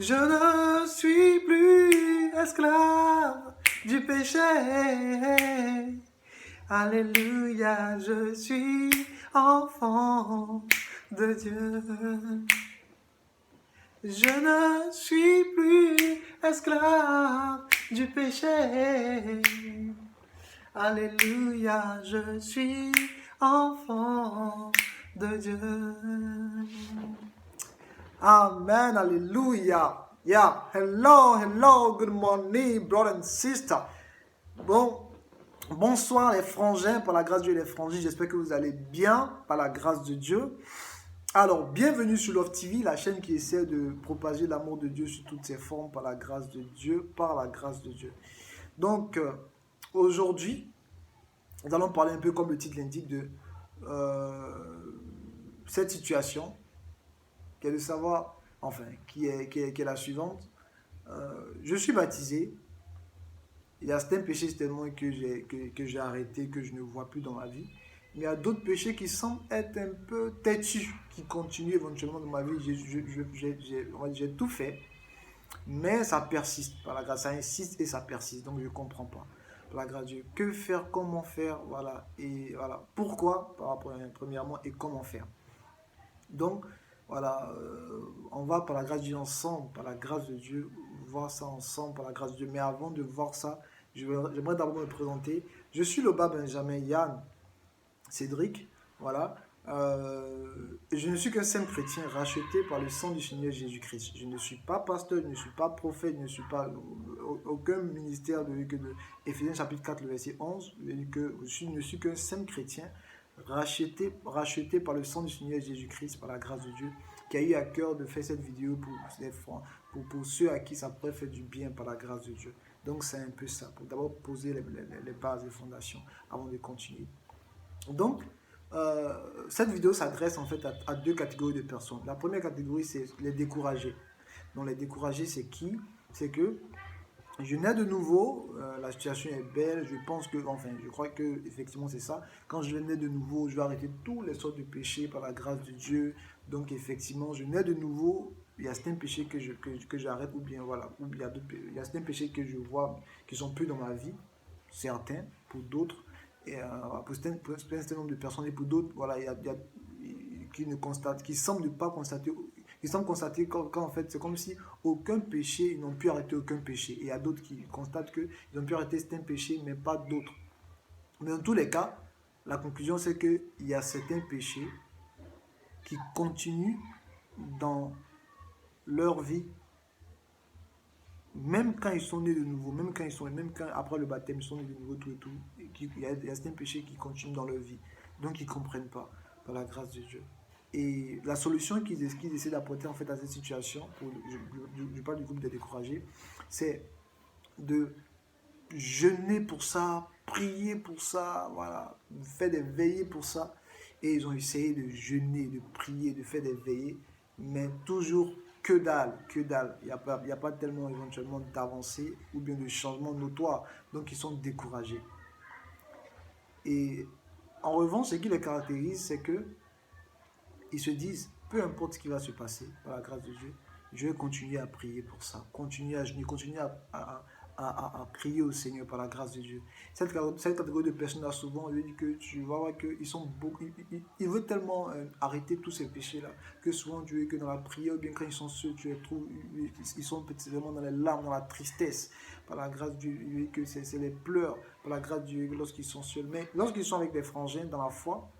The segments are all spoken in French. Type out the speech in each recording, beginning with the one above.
Je ne suis plus esclave du péché. Alléluia, je suis enfant de Dieu. Je ne suis plus esclave du péché. Alléluia, je suis enfant de Dieu. Amen, alléluia. Yeah, hello, good morning, brother and sister. Bonsoir les frangins, par la grâce de Dieu les frangines, j'espère que vous allez bien, par la grâce de Dieu. Alors, bienvenue sur Love TV, la chaîne qui essaie de propager l'amour de Dieu sous toutes ses formes, par la grâce de Dieu, par la grâce de Dieu. Donc, aujourd'hui, nous allons parler un peu comme le titre l'indique de cette situation, qui est de savoir, enfin, qui est la suivante. Je suis baptisé. Il y a certains péchés certainement que j'ai arrêté, que je ne vois plus dans ma vie. Mais il y a d'autres péchés qui semblent être un peu têtus, qui continuent éventuellement dans ma vie. J'ai tout fait, mais ça persiste. Par la grâce, ça insiste et ça persiste. Donc je ne comprends pas. Par la grâce de Dieu, que faire, comment faire, voilà. Et voilà, pourquoi, par rapport à premièrement, et comment faire. Donc, voilà, on va par la grâce de Dieu ensemble, par la grâce de Dieu, voir ça ensemble, par la grâce de Dieu. Mais avant de voir ça, j'aimerais d'abord me présenter. Je suis le bas Benjamin Yann Cédric, voilà. Je ne suis qu'un simple chrétien racheté par le sang du Seigneur Jésus-Christ. Je ne suis pas pasteur, je ne suis pas prophète, je ne suis pas aucun ministère de Éphésiens chapitre 4, le verset 11, que je ne suis qu'un simple chrétien racheté par le sang du Seigneur Jésus-Christ, par la grâce de Dieu, qui a eu à cœur de faire cette vidéo pour ceux à qui ça pourrait faire du bien par la grâce de Dieu. Donc c'est un peu ça, pour d'abord poser les bases, les fondations avant de continuer. Donc, cette vidéo s'adresse en fait à deux catégories de personnes. La première catégorie, c'est les découragés. Donc, les découragés, c'est qui? C'est que je nais de nouveau, la situation est belle, je pense que, enfin, je crois que effectivement c'est ça. Quand je nais de nouveau, je vais arrêter tous les sortes de péchés par la grâce de Dieu. Donc, effectivement, je nais de nouveau. Il y a certains péchés que j'arrête, ou bien voilà, ou il y a certains péchés que je vois qui sont plus dans ma vie, certains, pour d'autres. Et pour un certain nombre de personnes, et pour d'autres, voilà, il y a qui ne constatent, qui semblent ne pas constater, ils semblent constater qu'en fait, c'est comme si aucun péché, ils n'ont pu arrêter aucun péché. Et il y a d'autres qui constatent qu'ils ont pu arrêter certains péchés, mais pas d'autres. Mais dans tous les cas, la conclusion, c'est qu'il y a certains péchés qui continuent dans leur vie, même quand ils sont nés de nouveau, même quand après le baptême, ils sont nés de nouveau, tout et tout. Il y a certains péchés qui continuent dans leur vie. Donc, ils ne comprennent pas, par la grâce de Dieu. Et la solution qu'ils essaient d'apporter en fait à cette situation, je parle du groupe des découragés, c'est de jeûner pour ça, prier pour ça, voilà, faire des veillées pour ça. Et ils ont essayé de jeûner, de prier, de faire des veillées, mais toujours que dalle, que dalle. Il n'y a pas tellement éventuellement d'avancée ou bien de changement notoire. Donc ils sont découragés. Et en revanche, ce qui les caractérise, c'est que ils se disent, peu importe ce qui va se passer, par la grâce de Dieu, je vais continuer à prier pour ça, continuer à jeûner, continuer à crier au Seigneur par la grâce de Dieu. Cette catégorie de personnes-là, souvent, je dis que tu vas voir qu'ils sont beaucoup, ils veulent tellement arrêter tous ces péchés-là, que souvent, Dieu, que dans la prière, ou bien quand ils sont seuls, tu les trouves, ils sont vraiment dans les larmes, dans la tristesse, par la grâce de Dieu, que c'est les pleurs, par la grâce de Dieu, lorsqu'ils sont seuls. Mais lorsqu'ils sont avec des frangins dans la foi,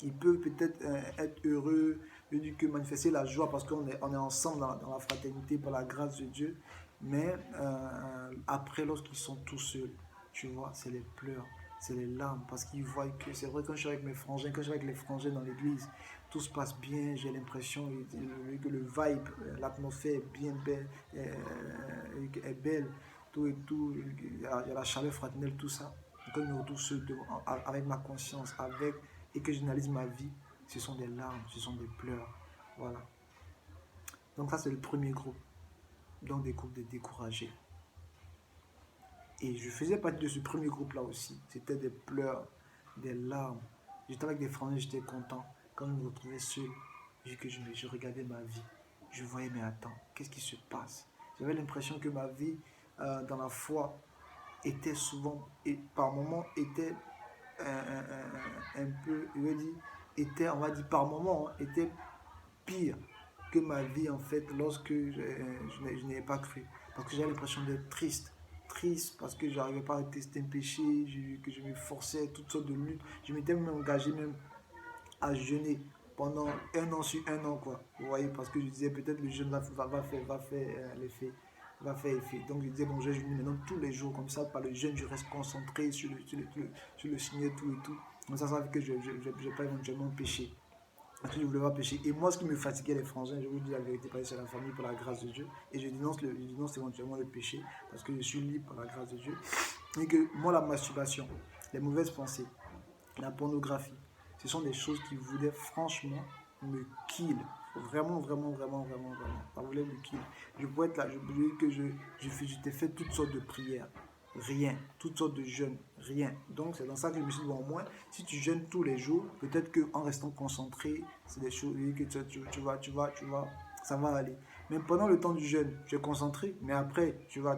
il peut peut-être être heureux, que manifester la joie parce qu'on est ensemble dans la fraternité par la grâce de Dieu. Mais après, lorsqu'ils sont tout seuls, tu vois, c'est les pleurs, c'est les larmes parce qu'ils voient que c'est vrai, quand je suis avec mes frangins, quand je suis avec les frangins dans l'église, tout se passe bien, j'ai l'impression que le vibe, l'atmosphère est bien belle, est belle, tout et tout, il y a la chaleur fraternelle, tout ça. Quand je me retrouve seul avec ma conscience, et que j'analyse ma vie, ce sont des larmes, ce sont des pleurs. Voilà. Donc ça, c'est le premier groupe. Donc des groupes de découragés. Et je faisais partie de ce premier groupe-là aussi. C'était des pleurs, des larmes. J'étais avec des frangins, j'étais content. Quand je me retrouvais seul, je regardais ma vie. je voyais, mais attends, qu'est-ce qui se passe? J'avais l'impression que ma vie dans la foi était souvent, et par moments, était un peu, je veux dire, était, on va dire par moments, était pire que ma vie en fait lorsque je n'avais pas cru. Parce que j'avais l'impression d'être triste. Triste parce que je n'arrivais pas à tester un péché, que je me forçais à toutes sortes de luttes. Je m'étais même engagé même à jeûner pendant un an sur un an, quoi. Vous voyez, parce que je disais peut-être le jeûne va faire l'effet. Va faire effet. Donc je disais, bon, je jeûne maintenant tous les jours, comme ça, par le jeûne, je reste concentré sur le Seigneur, tout et tout. Donc ça fait que je n'ai pas éventuellement péché. Parce que je ne voulais pas pécher. Et moi, ce qui me fatiguait, les frangins, je vous dis la vérité, parce que c'est la famille par la grâce de Dieu. Et je dénonce éventuellement le péché, parce que je suis libre par la grâce de Dieu. Et que moi, la masturbation, les mauvaises pensées, la pornographie, ce sont des choses qui voulaient franchement me kill. Vraiment, vraiment, vraiment, vraiment, vraiment. Ça voulait me kill. Je pouvais être là, je voulais que je t'ai fait toutes sortes de prières. Rien. Toutes sortes de jeûnes. Rien. Donc, c'est dans ça que je me suis dit, bon, au moins, si tu jeûnes tous les jours, peut-être qu'en restant concentré, c'est des choses que ça va aller. Même pendant le temps du jeûne, tu es concentré, mais après, tu vas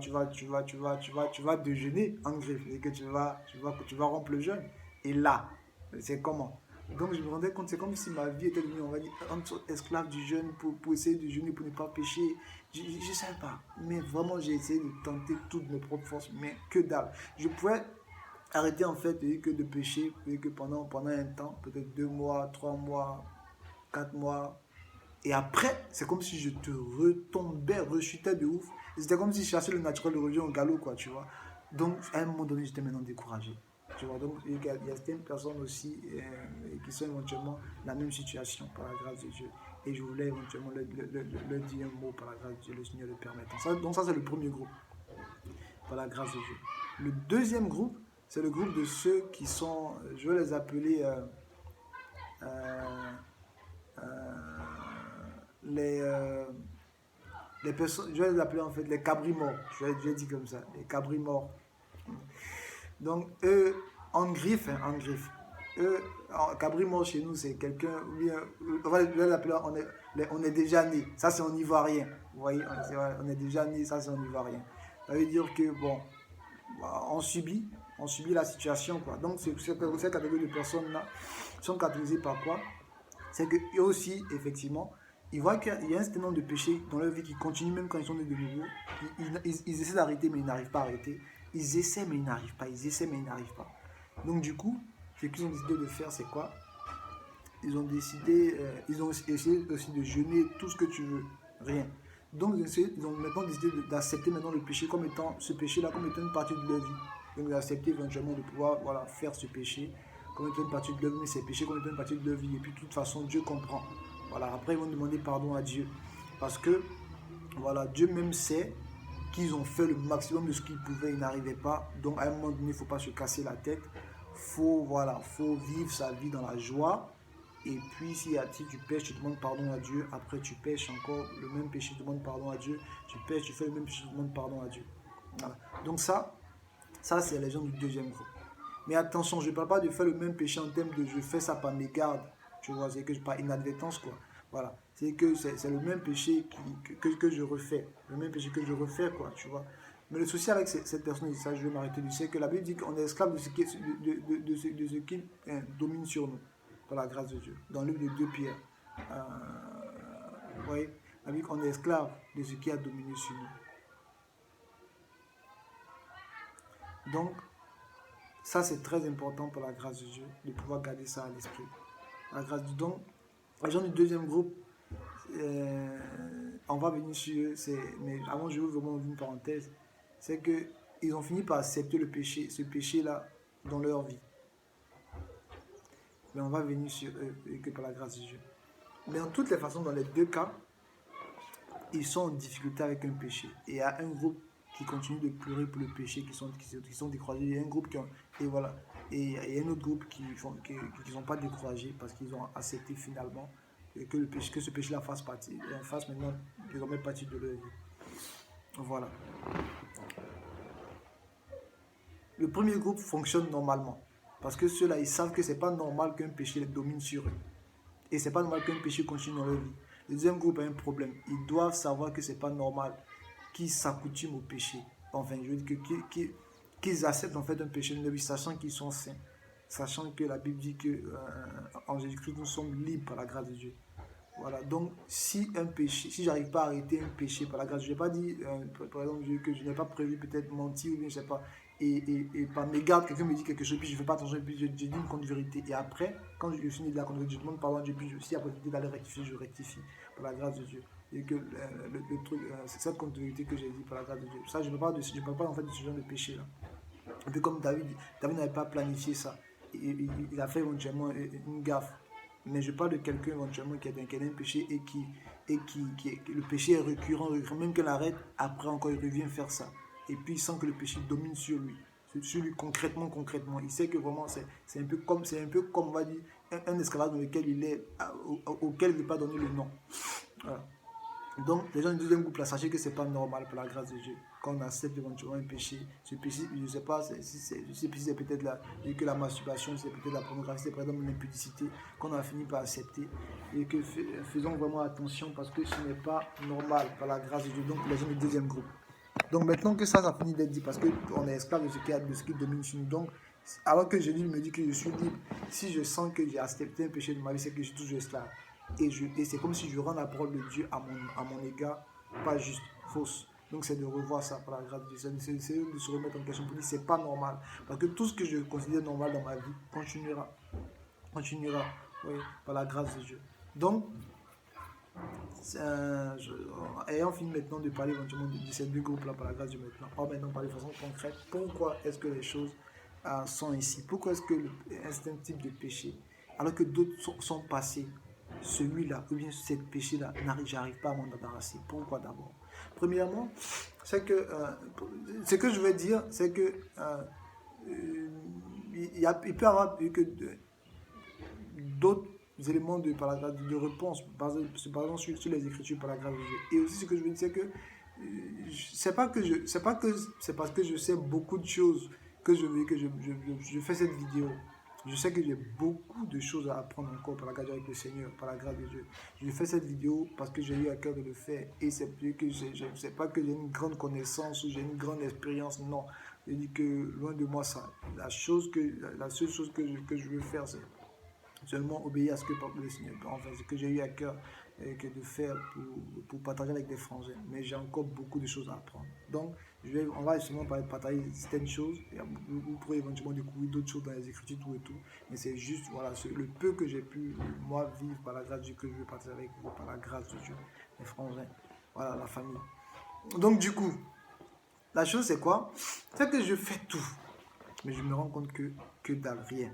déjeuner en griffe et que tu vas rompre le jeûne. Et là, c'est comment? Donc je me rendais compte, c'est comme si ma vie était devenue, on va dire, un sorte esclave du jeûne pour essayer de jeûner, pour ne pas pécher. Je ne sais pas, mais vraiment j'ai essayé de tenter toutes mes propres forces, mais que dalle. Je pouvais arrêter en fait que de pécher, que pendant un temps, peut-être 2 mois, 3 mois, 4 mois. Et après, c'est comme si je te retombais, rechutais de ouf. C'était comme si je cherchais le naturel, de religion au galop, quoi, tu vois. Donc, à un moment donné, j'étais maintenant découragé. Tu vois, donc il y a certaines personnes aussi qui sont éventuellement dans la même situation par la grâce de Dieu. Et je voulais éventuellement leur dire un mot par la grâce de Dieu, le Seigneur le permettant. Donc ça, c'est le premier groupe, par la grâce de Dieu. Le deuxième groupe, c'est le groupe de ceux qui sont, je vais les appeler euh, euh, les, euh, les personnes, je vais les appeler en fait les cabris morts. Je vais dire comme ça, les cabris morts. Donc, eux, en griffe, hein, en griffe. Eux, cabri mort chez nous, c'est quelqu'un, on va l'appeler, on est déjà né. Ça, c'est en ivoirien. Vous voyez, on est déjà né, ça, c'est en ivoirien. Ça veut dire que, bon, on subit la situation, quoi. Donc, cette catégorie de personnes-là sont catégorisées par quoi? C'est qu'eux aussi, effectivement, ils voient qu'il y a un certain nombre de péchés dans leur vie qui continuent même quand ils sont nés de nouveau. Ils essaient d'arrêter, mais ils n'arrivent pas à arrêter. Ils essaient, mais ils n'arrivent pas. Ils essaient, mais ils n'arrivent pas. Donc, du coup, ce qu'ils ont décidé de faire, c'est quoi? Ils ont essayé aussi de jeûner tout ce que tu veux. Rien. Donc, ils ont maintenant décidé d'accepter maintenant le péché comme étant, ce péché-là comme étant une partie de leur vie. Donc, ils ont accepté éventuellement de pouvoir voilà, faire ce péché comme étant une partie de leur vie, mais ces péchés comme étant une partie de leur vie. Et puis, de toute façon, Dieu comprend. Voilà, après, ils vont demander pardon à Dieu. Parce que, voilà, Dieu même sait qu'ils ont fait le maximum de ce qu'ils pouvaient, ils n'arrivaient pas. Donc, à un moment donné, il ne faut pas se casser la tête. Faut vivre sa vie dans la joie. Et puis, si tu pêches, tu demandes pardon à Dieu. Après, tu pêches encore le même péché, tu demandes pardon à Dieu. Tu pêches, tu fais le même péché, tu demandes pardon à Dieu. Voilà. Donc, ça c'est les gens du deuxième groupe. Mais attention, je ne parle pas de faire le même péché en termes de je fais ça par mégarde. Tu vois, c'est que je parle inadvertance, quoi. Voilà. C'est que c'est le même péché que je refais. Le même péché que je refais, quoi, tu vois. Mais le souci avec cette personne, ça je vais m'arrêter du, c'est que la Bible dit qu'on est esclave de ce qui domine sur nous, par la grâce de Dieu. Dans le livre de 2 Pierre, vous voyez, la Bible dit qu'on est esclave de ce qui a dominé sur nous. Donc, ça c'est très important pour la grâce de Dieu, de pouvoir garder ça à l'esprit. La grâce de Dieu. Donc, les gens du deuxième groupe, on va venir sur eux, mais avant je veux vraiment ouvrir une parenthèse, c'est qu'ils ont fini par accepter le péché, ce péché-là dans leur vie. Mais on va venir sur eux, et que par la grâce de Dieu. Mais en toutes les façons, dans les deux cas, ils sont en difficulté avec un péché. Et il y a un groupe qui continue de pleurer pour le péché, qui sont découragés. Il y a un groupe et voilà. Et il y a un autre groupe qui ne sont pas découragés parce qu'ils ont accepté finalement que ce péché-là fasse maintenant désormais partie de leur vie. Voilà. Le premier groupe fonctionne normalement. Parce que ceux-là, ils savent que c'est pas normal qu'un péché domine sur eux. Et c'est pas normal qu'un péché continue dans leur vie. Le deuxième groupe a un problème. Ils doivent savoir que c'est pas normal qu'ils s'accoutument au péché. Enfin, je veux dire qu'ils acceptent en fait un péché de vie, sachant qu'ils sont saints. Sachant que la Bible dit que en Jésus-Christ, nous sommes libres par la grâce de Dieu. Voilà, donc si un péché, si j'arrive pas à arrêter un péché par la grâce, je n'ai pas dit, par exemple, que je n'ai pas prévu peut-être mentir ou bien je sais pas, et par mégarde, quelqu'un me dit quelque chose, puis je ne fais pas attention, puis je dis une contre-vérité. Et après, quand je finis de la contre-vérité, je demande pardon à Dieu, puis si il y a possibilité d'aller rectifier, je rectifie par la grâce de Dieu. Et que le truc, c'est cette contre-vérité que j'ai dit par la grâce de Dieu. Ça, je ne parle pas en fait de ce genre de péché-là. Un peu comme David n'avait pas planifié ça. Il a fait éventuellement une gaffe. Mais je parle de quelqu'un éventuellement qui a un péché le péché est récurrent, même qu'il arrête, après encore il revient faire ça. Et puis il sent que le péché domine sur lui concrètement. Il sait que vraiment c'est un peu comme, on va dire, un escalade dans lequel il est, auquel il ne veut pas donner le nom. Voilà. Donc, les gens du deuxième groupe, là, sachez que ce n'est pas normal par la grâce de Dieu. Quand on accepte éventuellement un péché, ce péché, je ne sais pas, si c'est peut-être que la masturbation, c'est peut-être la pornographie, c'est par exemple l'impudicité, qu'on a fini par accepter. Et que faisons vraiment attention parce que ce n'est pas normal par la grâce de Dieu. Donc, les gens du deuxième groupe. Donc, maintenant que ça finit d'être dit, parce qu'on est esclave de ce qui domine sur nous. Donc, alors que Jésus me dit que je suis libre, si je sens que j'ai accepté un péché de ma vie, c'est que je suis toujours esclave. Et c'est comme si je rends la parole de Dieu à mon égard, pas juste, fausse. Donc c'est de revoir ça par la grâce de Dieu. C'est de se remettre en question pour dire c'est pas normal. Parce que tout ce que je considère normal dans ma vie continuera, oui, par la grâce de Dieu. Donc, ayant fini maintenant de parler éventuellement de ces deux groupes-là par la grâce de Dieu maintenant, on va maintenant parler de façon concrète. Pourquoi est-ce que les choses sont ici? Pourquoi est-ce que un type de péché, alors que d'autres sont passés, celui-là, ou bien ce péché-là, j'arrive pas à m'en débarrasser. Pourquoi d'abord? Premièrement, c'est que ce que je veux dire, c'est que il peut y avoir que d'autres éléments de réponse, par exemple sur les Écritures par la grâce de Dieu. Et aussi ce que je veux dire, c'est que c'est parce que je sais beaucoup de choses que je fais cette vidéo. Je sais que j'ai beaucoup de choses à apprendre encore par la grâce avec le Seigneur, par la grâce de Dieu. Je fais cette vidéo parce que j'ai eu à cœur de le faire. Et c'est que je ne sais pas que j'ai une grande connaissance ou j'ai une grande expérience. Non. Je dis que loin de moi ça. La seule chose que je veux faire, c'est seulement obéir à ce que le Seigneur, enfin, ce que j'ai eu à cœur que de faire pour partager avec des frangins. Mais j'ai encore beaucoup de choses à apprendre. Donc, on va justement parler de partager certaines choses. Vous pourrez éventuellement découvrir d'autres choses dans les Écritures, tout et tout. Mais c'est juste, voilà, le peu que j'ai pu, moi, vivre par la grâce de Dieu, que je veux partager avec vous, par la grâce de Dieu, les frangins. Voilà, la famille. Donc, du coup, la chose, c'est quoi? C'est que je fais tout. Mais je me rends compte que dalle, rien.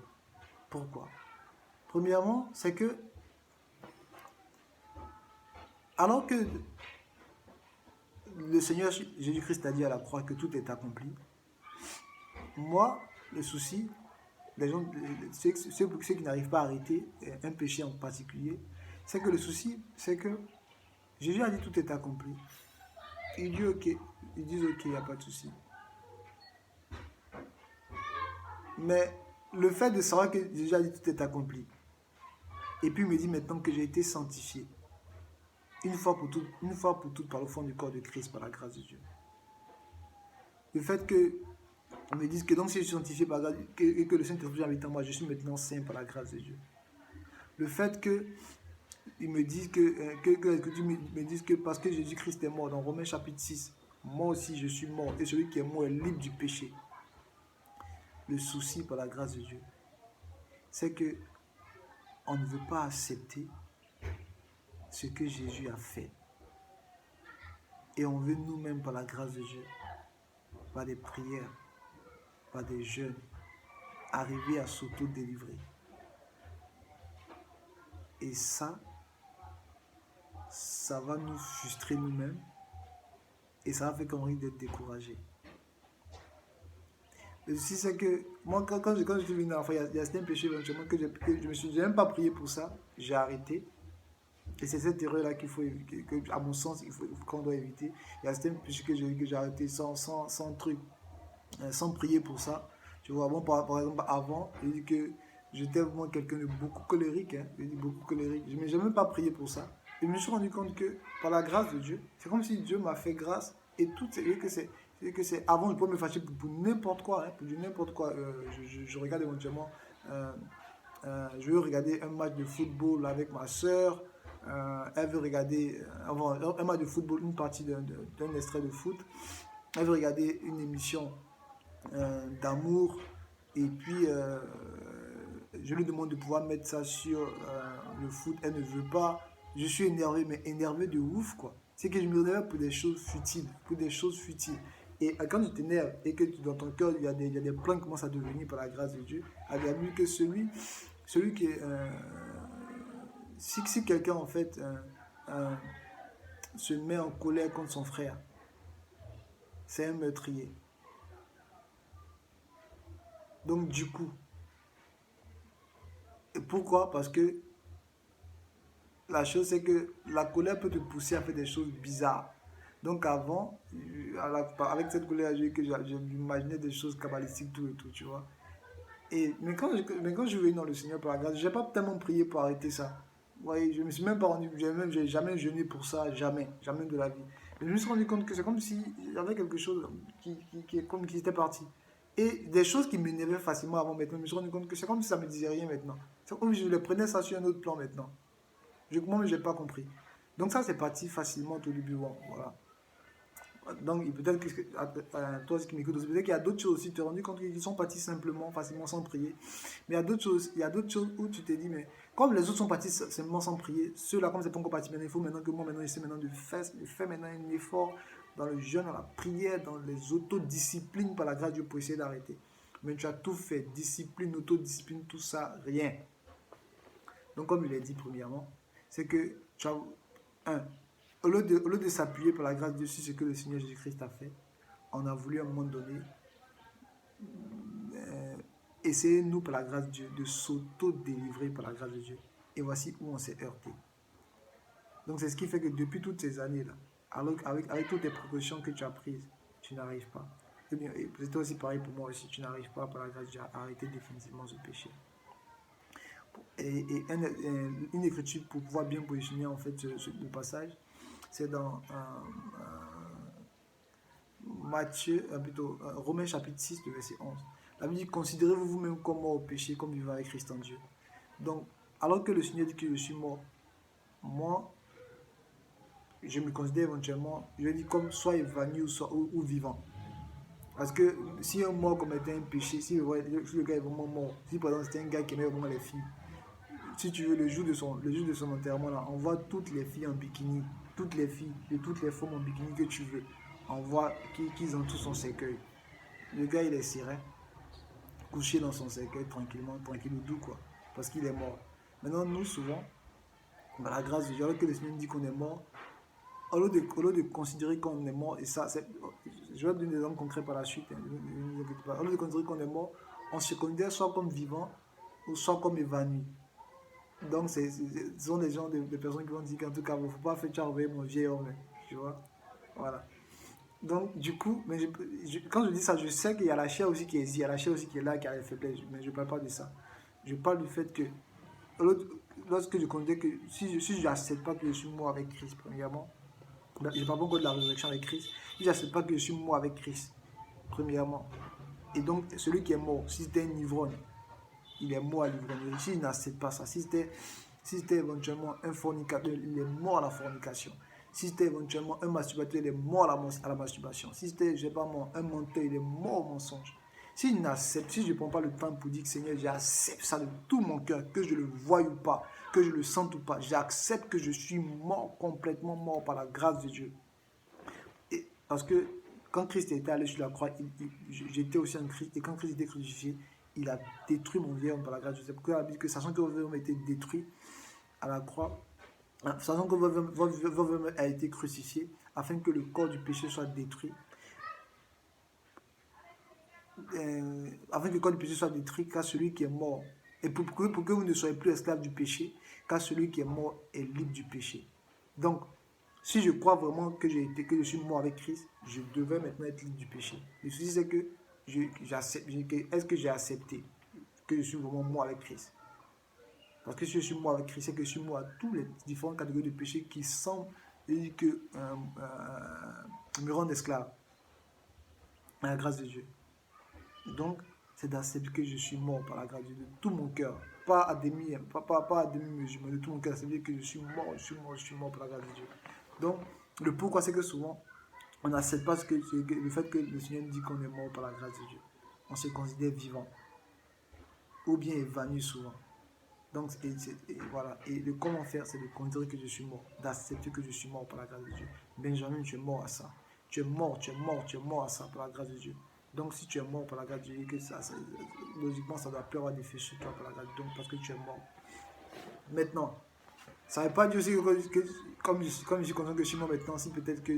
Pourquoi? Premièrement, c'est que, alors que le Seigneur Jésus-Christ a dit à la croix que tout est accompli, moi, le souci, les gens, ceux qui n'arrivent pas à arrêter un péché en particulier, c'est que le souci, c'est que Jésus a dit tout est accompli. Il dit ok, ils disent ok, il n'y a pas de souci. Mais le fait de savoir que Jésus a dit tout est accompli, et puis il me dit maintenant que j'ai été sanctifié, une fois pour toutes par le fond du corps de Christ, par la grâce de Dieu. Le fait que ils me disent que donc si je suis sanctifié par la grâce et que le Saint-Esprit habite en moi, je suis maintenant saint par la grâce de Dieu. Le fait que ils me disent que me disent que parce que Jésus-Christ est mort dans Romains chapitre 6, moi aussi je suis mort et celui qui est mort est libre du péché. Le souci par la grâce de Dieu, c'est que on ne veut pas accepter ce que Jésus a fait. Et on veut nous-mêmes par la grâce de Dieu, par des prières, par des jeûnes, arriver à s'auto-délivrer. Et ça va nous frustrer nous-mêmes et ça va faire qu'on risque d'être découragé. Le souci, c'est que moi, quand je suis venu à la fois, il y a certains péchés éventuellement que je me suis même pas prié pour ça, j'ai arrêté. Et c'est cette erreur-là qu'il faut éviter, à mon sens, qu'on doit éviter. Il y a certains péchés que j'ai arrêté sans truc, sans prier pour ça. Tu vois, bon, par exemple, avant, je dis que j'étais vraiment quelqu'un de beaucoup colérique. Hein, je dis beaucoup colérique. Je n'ai même pas prié pour ça. Et je me suis rendu compte que par la grâce de Dieu, c'est comme si Dieu m'a fait grâce et tout, que c'est avant, je pouvais me fâcher pour n'importe quoi, hein, pour du n'importe quoi. Je regarde éventuellement, euh, je veux regarder un match de football avec ma soeur. Elle veut regarder un match de football, une partie d'un extrait de foot. Elle veut regarder une émission d'amour. Et puis, je lui demande de pouvoir mettre ça sur le foot. Elle ne veut pas. Je suis énervé, mais énervé de ouf, quoi. C'est que je me réveille pour des choses futiles. Pour des choses futiles. Et quand tu t'énerves et que dans ton cœur, il y a des plans qui commencent à devenir par la grâce de Dieu, il a vu que celui qui est. Si quelqu'un, en fait, euh, se met en colère contre son frère, c'est un meurtrier. Donc, du coup, et pourquoi? Parce que la chose, c'est que la colère peut te pousser à faire des choses bizarres. Donc avant, avec cette colère, j'imaginais des choses kabbalistiques, tout et tout, tu vois. Mais quand je suis venu dans le Seigneur par la grâce, je n'ai pas tellement prié pour arrêter ça. Vous voyez, je me suis même pas rendu, j'ai jamais jeûné pour ça, jamais, jamais de la vie. Mais je me suis rendu compte que c'est comme si il y avait quelque chose comme qui était parti. Et des choses qui m'énervaient facilement avant maintenant, je me suis rendu compte que c'est comme si ça me disait rien maintenant. C'est comme si je le prenais ça sur un autre plan maintenant. Moi, je n'ai pas compris. Donc ça, c'est parti facilement au début. Bon, voilà. Donc peut-être que toi qui m'écoutes aussi, peut-être qu'il y a d'autres choses aussi, tu t'es rendu compte qu'ils sont partis simplement, facilement, sans prier. Mais il y a d'autres choses où tu t'es dit, mais comme les autres sont partis simplement sans prier, ceux-là, comme c'est pas encore parti, maintenant, il faut maintenant que moi, maintenant, j'essaie maintenant de faire maintenant un effort dans le jeûne, dans la prière, dans les autodisciplines par la grâce de Dieu pour essayer d'arrêter. Mais tu as tout fait, discipline, autodiscipline, tout ça, rien. Donc comme il est dit premièrement, c'est que tu as, un, au lieu de s'appuyer par la grâce de Dieu sur ce que le Seigneur Jésus-Christ a fait, on a voulu à un moment donné euh, essayer, nous, par la grâce de Dieu, de s'auto-délivrer par la grâce de Dieu. Et voici où on s'est heurté. Donc c'est ce qui fait que depuis toutes ces années-là, avec toutes les précautions que tu as prises, tu n'arrives pas. Et bien, c'était aussi pareil pour moi aussi, tu n'arrives pas par la grâce de Dieu à arrêter définitivement ce péché. Et une écriture pour pouvoir bien positionner en fait le passage, c'est dans Matthieu, plutôt Romains chapitre 6, le verset 11. La Bible dit, considérez-vous vous-même comme mort au péché, comme vivant avec Christ en Dieu. Donc, alors que le Seigneur dit que je suis mort, moi, je me considère éventuellement, je dis comme soit évanoui ou vivant. Parce que si un mort commettait un péché, si le gars est vraiment mort, si par exemple c'était un gars qui aimait vraiment les filles, si tu veux, le jour de son enterrement, là, on voit toutes les filles en bikini, toutes les filles de toutes les formes en bikini que tu veux. On voit qu'ils ont tous son cercueil. Le gars, il est serein, couché dans son cercueil, tranquillement, tranquille ou doux, quoi. Parce qu'il est mort. Maintenant, nous, souvent, par la grâce de Dieu, alors que le Seigneur dit qu'on est mort, au lieu de considérer qu'on est mort, et ça, je vais donner des exemples concrets par la suite, hein, ne vous inquiétez pas. Au lieu de considérer qu'on est mort, on se considère soit comme vivant ou soit comme évanoui. Donc, ce sont des gens, des personnes qui vont dire qu'en tout cas, il ne faut pas faire tu as envoyé mon vieil homme. Tu vois? Voilà. Donc, du coup, mais quand je dis ça, je sais qu'il y a la chair aussi qui est ici, il y a la chair aussi qui est là, qui a les faiblesses, mais je ne parle pas de ça. Je parle du fait que, lorsque je considère que si je n'accepte pas que je suis mort avec Christ, premièrement, je ne parle pas encore de la résurrection avec Christ, si je n'accepte pas que je suis mort avec Christ, premièrement, et donc celui qui est mort, si c'était un ivrogne, il est mort à l'ivrognerie. S'il n'accepte pas ça, si c'était éventuellement un fornicateur, il est mort à la fornication. Si c'était éventuellement un masturbateur, il est mort à la masturbation. Si c'était, je sais pas moi, un menteur, il est mort au mensonge. Si je ne prends pas le temps pour dire que Seigneur, j'accepte ça de tout mon cœur, que je le voie ou pas, que je le sente ou pas, j'accepte que je suis mort, complètement mort par la grâce de Dieu. Et parce que quand Christ était allé sur la croix, j'étais aussi en Christ, et quand Christ était crucifié, il a détruit mon vieil homme par la grâce de Dieu. C'est pourquoi il a dit que sachant que votre vieil homme a été détruit à la croix, sachant que votre homme a été crucifié, afin que le corps du péché soit détruit, afin que le corps du péché soit détruit, car celui qui est mort, et pour que vous ne soyez plus esclave du péché, car celui qui est mort est libre du péché. Donc, si je crois vraiment que je suis mort avec Christ, je devais maintenant être libre du péché. Le souci, c'est que est-ce que j'ai accepté que je suis vraiment mort avec Christ? Parce que si je suis mort avec Christ, c'est que je suis mort à toutes les différentes catégories de péchés qui semblent me rendre esclave à la grâce de Dieu. Donc, c'est d'accepter que je suis mort par la grâce de Dieu, de tout mon cœur. Pas à demi-mesure, mais de tout mon cœur. C'est-à-dire que je suis mort par la grâce de Dieu. Donc, le pourquoi, c'est que souvent, on n'accepte pas le fait que le Seigneur dit qu'on est mort par la grâce de Dieu. On se considère vivant. Ou bien évanoui souvent. Donc, voilà. Et le comment faire, c'est de considérer que je suis mort. D'accepter que je suis mort par la grâce de Dieu. Benjamin, tu es mort à ça. Tu es mort à ça par la grâce de Dieu. Donc, si tu es mort par la grâce de Dieu, que logiquement, ça doit plus avoir d'effet sur toi par la grâce de Dieu. Donc, parce que tu es mort. Maintenant, ça ne veut pas dire aussi que comme je suis conscient que je suis mort maintenant, si peut-être que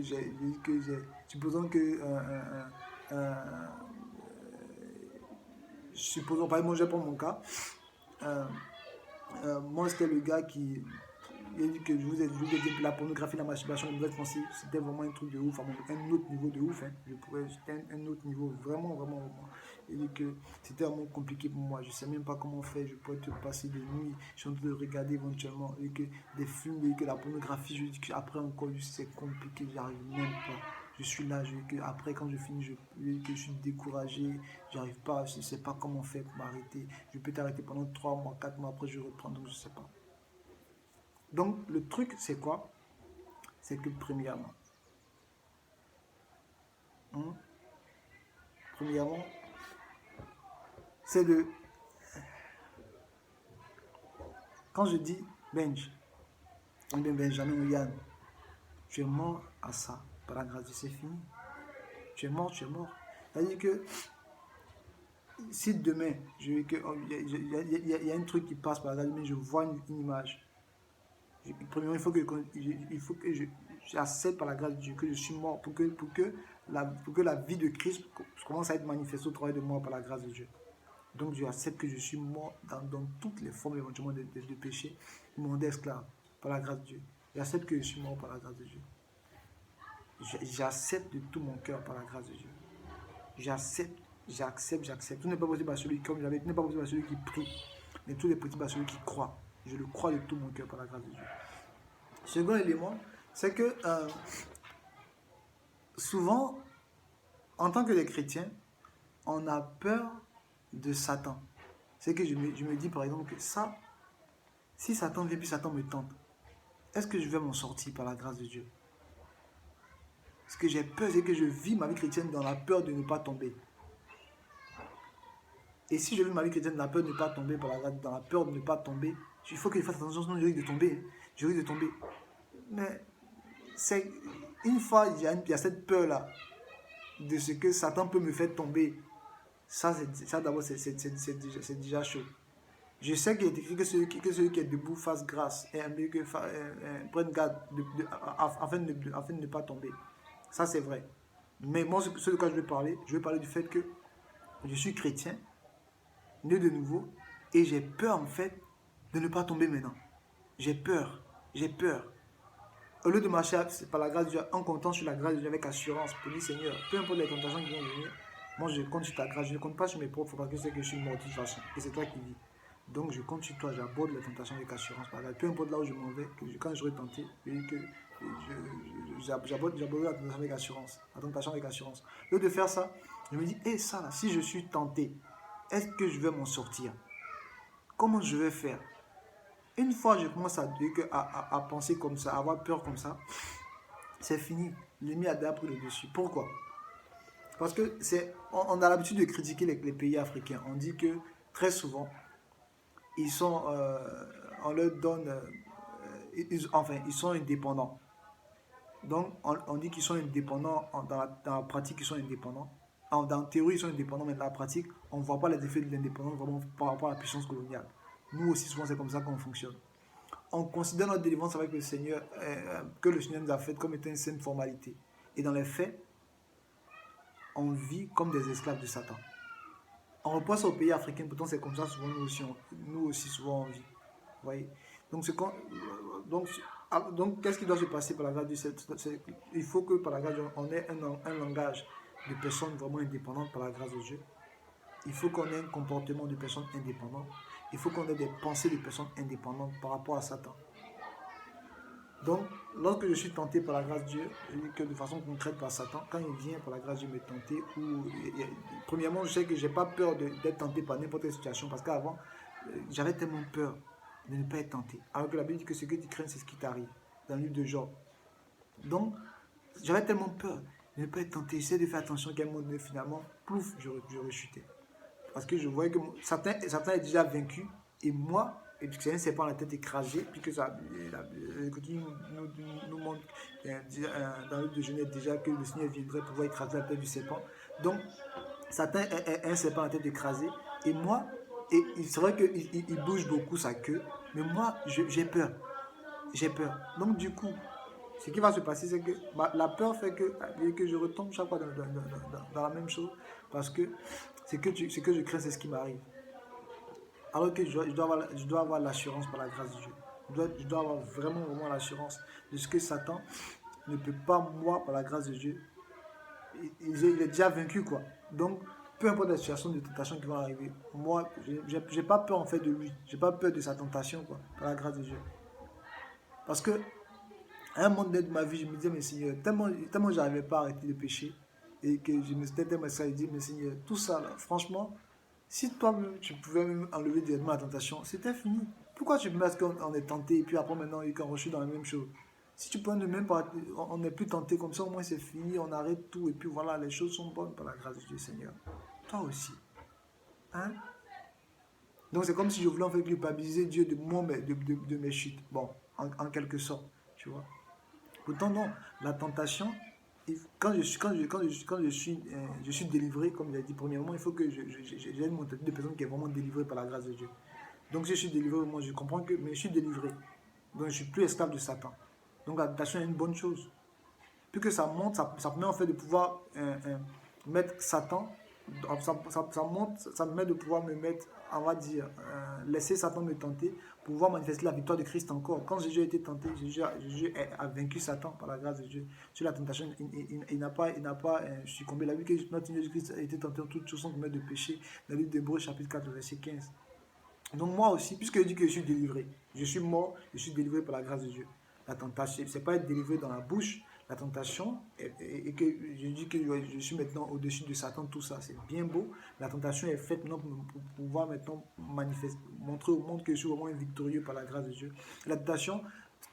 supposons que supposons, par exemple, je prends mon cas. Moi, c'était le gars qui. Il a dit que je vous ai dit la pornographie, la masturbation, les nouvelles pensées, c'était vraiment un truc de ouf, un autre niveau de ouf. Hein. C'était un autre niveau, vraiment, vraiment, vraiment. Il dit que c'était vraiment compliqué pour moi. Je ne sais même pas comment faire. Je pourrais te passer des nuits, je suis en train de regarder éventuellement. Et que des films, et que la pornographie, je dis qu'après encore, c'est compliqué, j'arrive même pas. Je suis là, après quand je finis, je suis découragé, j'arrive pas, je ne sais pas comment faire pour m'arrêter. Je peux t'arrêter pendant 3 mois, 4 mois, après je reprends, donc je ne sais pas. Donc le truc c'est quoi? C'est que premièrement, c'est de... Quand je dis Benjamin ou Yann, tu es mort à ça, par la grâce de Dieu, c'est fini. Tu es mort. C'est-à-dire que si demain, il y a un truc qui passe par la grâce de Dieu, je vois une image. Premièrement, il faut que j'accepte par la grâce de Dieu que je suis mort pour que la vie de Christ commence à être manifestée au travers de moi par la grâce de Dieu. Donc, je accepte que je suis mort dans toutes les formes éventuellement de péché, mon esclave par la grâce de Dieu. J'accepte que je suis mort par la grâce de Dieu. J'accepte de tout mon cœur par la grâce de Dieu. J'accepte. Tout n'est pas possible à celui comme j'avais, tout n'est pas possible à celui qui prie, mais tout est possible à celui qui croit. Je le crois de tout mon cœur par la grâce de Dieu. Second élément, c'est que souvent, en tant que les chrétiens, on a peur de Satan. C'est que je me dis par exemple que ça, si Satan vient puis Satan me tente, est-ce que je vais m'en sortir par la grâce de Dieu? Ce que j'ai peur, c'est que je vis ma vie chrétienne dans la peur de ne pas tomber. Et si je vis ma vie chrétienne dans la peur de ne pas tomber, dans la peur de ne pas tomber, il faut que je fasse attention, sinon je risque de tomber. Je risque de tomber. Mais c'est une fois, il y a cette peur-là de ce que Satan peut me faire tomber. Ça d'abord, c'est déjà chaud. Je sais qu'il est écrit que celui qui est debout fasse grâce et prenne garde afin de ne pas tomber. Ça, c'est vrai. Mais moi, ce de quoi je vais parler du fait que je suis chrétien, né de nouveau, et j'ai peur, en fait, de ne pas tomber maintenant. J'ai peur. Au lieu de marcher par la grâce de Dieu, en comptant sur la grâce de Dieu avec assurance, pour dire Seigneur, peu importe les tentations qui vont venir, moi je compte sur ta grâce, je ne compte pas sur mes propres parce que je sais que je suis mort de toute façon, et c'est toi qui vis. Donc je compte sur toi, j'aborde les tentations avec assurance. Par exemple, peu importe là où je m'en vais, quand je serai tenté, j'aborde la tentation avec assurance. Au lieu de faire ça, je me dis, ça là, si je suis tenté, est-ce que je vais m'en sortir? Comment je vais faire? Une fois je commence à penser comme ça, à avoir peur comme ça, c'est fini. L'ennemi a déjà pris le dessus. Pourquoi? Parce que on a l'habitude de critiquer les pays africains. On dit que très souvent, on leur donne, ils sont indépendants. Donc, on dit qu'ils sont indépendants, dans la pratique, ils sont indépendants. Dans la théorie, ils sont indépendants, mais dans la pratique, on ne voit pas les effets de l'indépendance vraiment par rapport à la puissance coloniale. Nous aussi, souvent, c'est comme ça qu'on fonctionne. On considère notre délivrance avec le Seigneur, que le Seigneur nous a fait comme étant une simple formalité. Et dans les faits, on vit comme des esclaves de Satan. On repasse au pays africain, pourtant c'est comme ça, souvent nous aussi souvent on vit. Vous voyez? Donc, qu'est-ce qui doit se passer par la grâce de Dieu? Il faut que par la grâce de Dieu, on ait un langage de personnes vraiment indépendantes par la grâce de Dieu. Il faut qu'on ait un comportement de personnes indépendantes. il faut qu'on ait des pensées de personnes indépendantes par rapport à Satan. Donc, lorsque je suis tenté par la grâce de Dieu, que de façon concrète par Satan, quand il vient par la grâce de Dieu me tenter, premièrement, je sais que je n'ai pas peur d'être tenté par n'importe quelle situation, parce qu'avant, j'avais tellement peur de ne pas être tenté. Alors que la Bible dit que ce que tu crains, c'est ce qui t'arrive, dans le livre de Job. Donc, j'avais tellement peur de ne pas être tenté. J'essaie de faire attention qu'à un moment donné, finalement, plouf, je rechutais. Parce que je voyais que Satan est déjà vaincu, et moi, et puis que c'est un serpent à la tête écrasée, puis que ça continue nous montre dans le livre de Genèse déjà que le Seigneur viendrait pouvoir écraser la tête du serpent. Donc, Satan est un serpent à la tête écrasée, et moi, et c'est vrai qu'il bouge beaucoup sa queue, mais moi, j'ai peur. J'ai peur. Donc, du coup, ce qui va se passer, c'est que la peur fait que je retombe chaque fois dans la même chose, parce que ce que je crains, c'est ce qui m'arrive. Alors que je dois avoir l'assurance par la grâce de Dieu. Je dois avoir vraiment l'assurance de ce que Satan ne peut pas, moi, par la grâce de Dieu. Il est déjà vaincu, quoi. Donc, peu importe la situation de tentation qui va arriver, moi, j'ai pas peur en fait de lui. J'ai pas peur de sa tentation, quoi, par la grâce de Dieu. Parce que, à un moment donné de ma vie, je me disais, mais Seigneur, tellement je n'arrivais pas à arrêter de pécher, et que je me suis tellement ça, je dis, mais Seigneur, tout ça, là, franchement, si toi-même, tu pouvais même enlever directement la tentation, c'était fini. Pourquoi tu me mets à ce qu'on est tenté et puis après maintenant, et qu'on rechute dans la même chose? Si tu peux ne même pas, on n'est plus tenté comme ça, au moins c'est fini, on arrête tout et puis voilà, les choses sont bonnes par la grâce de Dieu, Seigneur. Toi aussi. Hein? Donc c'est comme si je voulais en fait culpabiliser Dieu de mes chutes. Bon, en quelque sorte, tu vois. Pourtant, non, la tentation, je suis délivré, comme je l'ai dit premièrement, il faut que j'ai une mentalité de personne qui est vraiment délivrée par la grâce de Dieu. Donc, si je suis délivré, moi je comprends que, mais je suis délivré. Donc, je suis plus esclave de Satan. Donc, la tentation est une bonne chose. Plus que ça monte, ça permet en fait de pouvoir mettre Satan, ça me met de pouvoir me mettre, on va dire, laisser Satan me tenter pour pouvoir manifester la victoire de Christ encore. Quand Jésus a été tenté, Jésus a vaincu Satan par la grâce de Dieu. Sur la tentation, il n'a pas succombé. La vie que notre Seigneur Jésus-Christ a été tenté en toutes choses sans commettre de péché, dans le livre d'Hébreux chapitre 4, verset 15. Donc moi aussi, puisque je dis que je suis délivré, je suis mort, je suis délivré par la grâce de Dieu. La tentation, c'est pas être délivré dans la bouche, la tentation, et que je dis que je suis maintenant au-dessus de Satan, tout ça, c'est bien beau. La tentation est faite maintenant pour pouvoir maintenant montrer au monde que je suis vraiment victorieux par la grâce de Dieu. La tentation,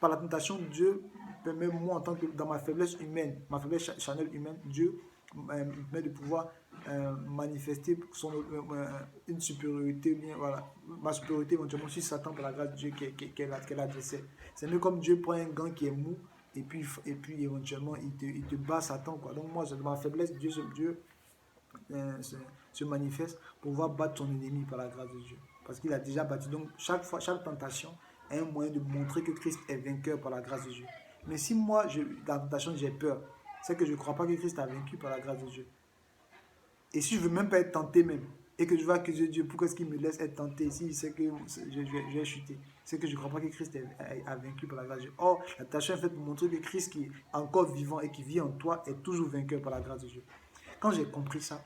par la tentation, Dieu permet, moi en tant que dans ma faiblesse humaine, ma faiblesse charnelle humaine, Dieu me permet de pouvoir manifester une supériorité, bien, voilà, ma supériorité éventuellement sur Satan par la grâce de Dieu qu'elle adressait. C'est mieux comme Dieu prend un gant qui est mou et puis éventuellement il te bat Satan, quoi. Donc moi, dans ma faiblesse, Dieu se manifeste pour pouvoir battre son ennemi par la grâce de Dieu. Parce qu'il a déjà battu. Donc chaque tentation est un moyen de montrer que Christ est vainqueur par la grâce de Dieu. Mais si moi, dans la tentation, j'ai peur, c'est que je ne crois pas que Christ a vaincu par la grâce de Dieu. Et si je ne veux même pas être tenté même, et que je vais accuser Dieu, pourquoi est-ce qu'il me laisse être tenté si il sait que je vais chuter? C'est que je ne crois pas que Christ a vaincu par la grâce de Dieu. Or, la tentation est faite pour montrer que Christ qui est encore vivant et qui vit en toi est toujours vainqueur par la grâce de Dieu. Quand j'ai compris ça,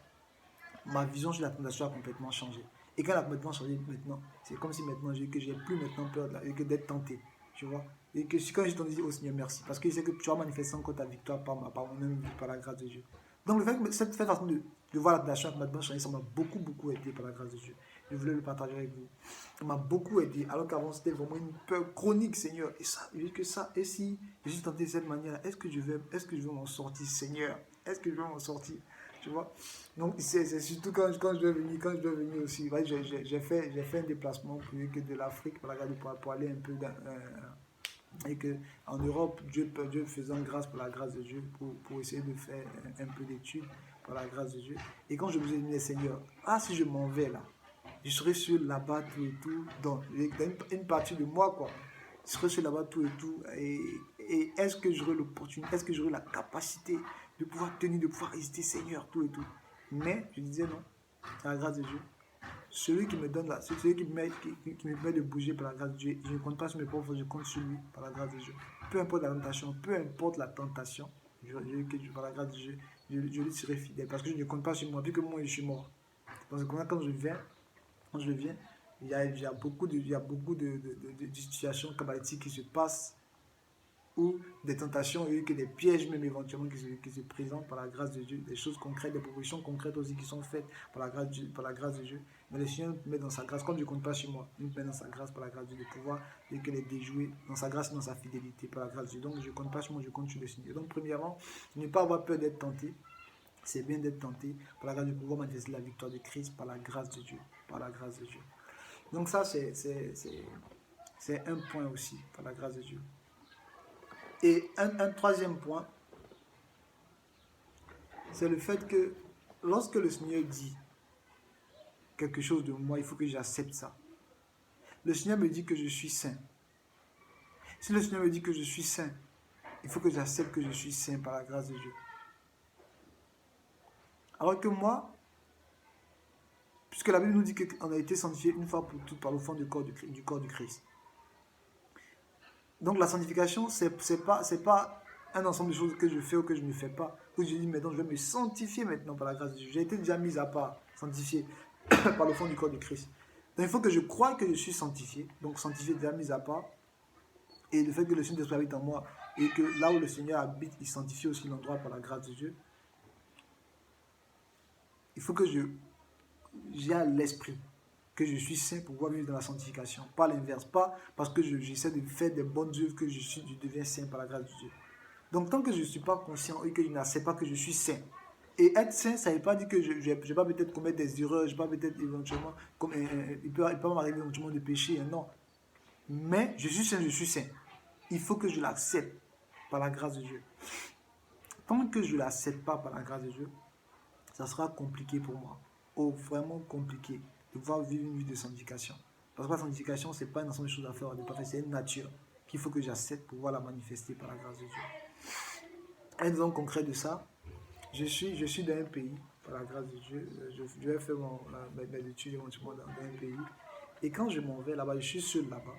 ma vision sur la tentation a complètement changé. Et quand elle a complètement changé maintenant, c'est comme si maintenant j'ai plus maintenant peur que d'être tenté. Tu vois? Et que quand je t'en dis au Seigneur merci, parce que je sais que tu vas manifester encore ta victoire par mon-même vie, par la grâce de Dieu. Donc le fait que cette façon de voir la tentation maintenant changer, ça m'a beaucoup aidé par la grâce de Dieu. Je voulais le partager avec vous. Ça m'a beaucoup aidé, alors qu'avant c'était vraiment une peur chronique, Seigneur. Et ça, je dis que ça, et si je suis tenté de cette manière, est-ce que je vais m'en sortir, Seigneur? Est-ce que je vais m'en sortir? Tu vois? Donc c'est surtout quand je dois venir aussi. Ouais, j'ai fait un déplacement que de l'Afrique pour aller un peu dans, et que en Europe, Dieu faisant grâce par la grâce de Dieu pour essayer de faire un peu d'études par la grâce de Dieu. Et quand je vous ai dit, Seigneur, si je m'en vais là, je serai sur là-bas tout et tout, dans une partie de moi, quoi. Je serai sur là-bas tout et tout. Et est-ce que j'aurai l'opportunité, est-ce que j'aurai la capacité de pouvoir tenir, de pouvoir résister, Seigneur, tout et tout. Mais je disais non, c'est la grâce de Dieu. Celui qui me donne là, celui qui me permet de bouger par la grâce de Dieu, je ne compte pas sur mes propres forces, je compte sur lui par la grâce de Dieu. Peu importe la tentation, par la grâce de Dieu, je lui serai fidèle parce que je ne compte pas sur moi, vu que moi je suis mort. Parce que quand je viens, il y a beaucoup de situations kabbalistiques qui se passent ou des tentations et que des pièges même éventuellement qui se présentent par la grâce de Dieu, des choses concrètes, des propositions concrètes aussi qui sont faites par la grâce de Dieu. Mais le Seigneur nous met dans sa grâce, comme je ne compte pas sur moi, il nous met dans sa grâce par la grâce de Dieu, de pouvoir et que les déjouer dans sa grâce, dans sa fidélité par la grâce de Dieu. Donc je ne compte pas sur moi, je compte sur le Seigneur. Donc premièrement, ne pas avoir peur d'être tenté. C'est bien d'être tenté par la grâce de pouvoir manifester la victoire de Christ par la grâce de Dieu. Par la grâce de Dieu. Donc ça, c'est un point aussi, par la grâce de Dieu. Et un troisième point, c'est le fait que lorsque le Seigneur dit quelque chose de moi, il faut que j'accepte ça. Le Seigneur me dit que je suis saint. Si le Seigneur me dit que je suis saint, il faut que j'accepte que je suis saint par la grâce de Dieu. Alors que moi, puisque la Bible nous dit qu'on a été sanctifié une fois pour toutes par le fond du corps du Christ. Donc la sanctification, c'est pas un ensemble de choses que je fais ou que je ne fais pas. Que je dis maintenant, je vais me sanctifier maintenant par la grâce de Dieu. J'ai été déjà mis à part, sanctifié par le fond du corps du Christ. Donc il faut que je croie que je suis sanctifié. Donc sanctifié, déjà mis à part. Et le fait que le Saint-Esprit habite en moi et que là où le Seigneur habite, il sanctifie aussi l'endroit par la grâce de Dieu. Il faut que j'ai à l'esprit que je suis saint pour pouvoir vivre dans la sanctification. Pas l'inverse. Pas parce que j'essaie de faire des bonnes œuvres que je deviens saint par la grâce de Dieu. Donc tant que je ne suis pas conscient et que je n'accepte pas que je suis saint. Et être saint, ça ne veut pas dire que je ne vais pas peut-être commettre des erreurs, je ne vais pas peut-être éventuellement, il peut m'arriver éventuellement de pécher, non. Mais je suis saint, je suis saint. Il faut que je l'accepte par la grâce de Dieu. Tant que je ne l'accepte pas par la grâce de Dieu, ça sera compliqué pour moi. Oh, vraiment compliqué de pouvoir vivre une vie de sanctification. Parce que la sanctification, ce n'est pas un ensemble de choses à faire, c'est une nature qu'il faut que j'accepte pour pouvoir la manifester par la grâce de Dieu. Un exemple concret de ça, je suis dans un pays, par la grâce de Dieu, je vais faire mes études éventuellement dans un pays. Et quand je m'en vais là-bas, je suis seul là-bas.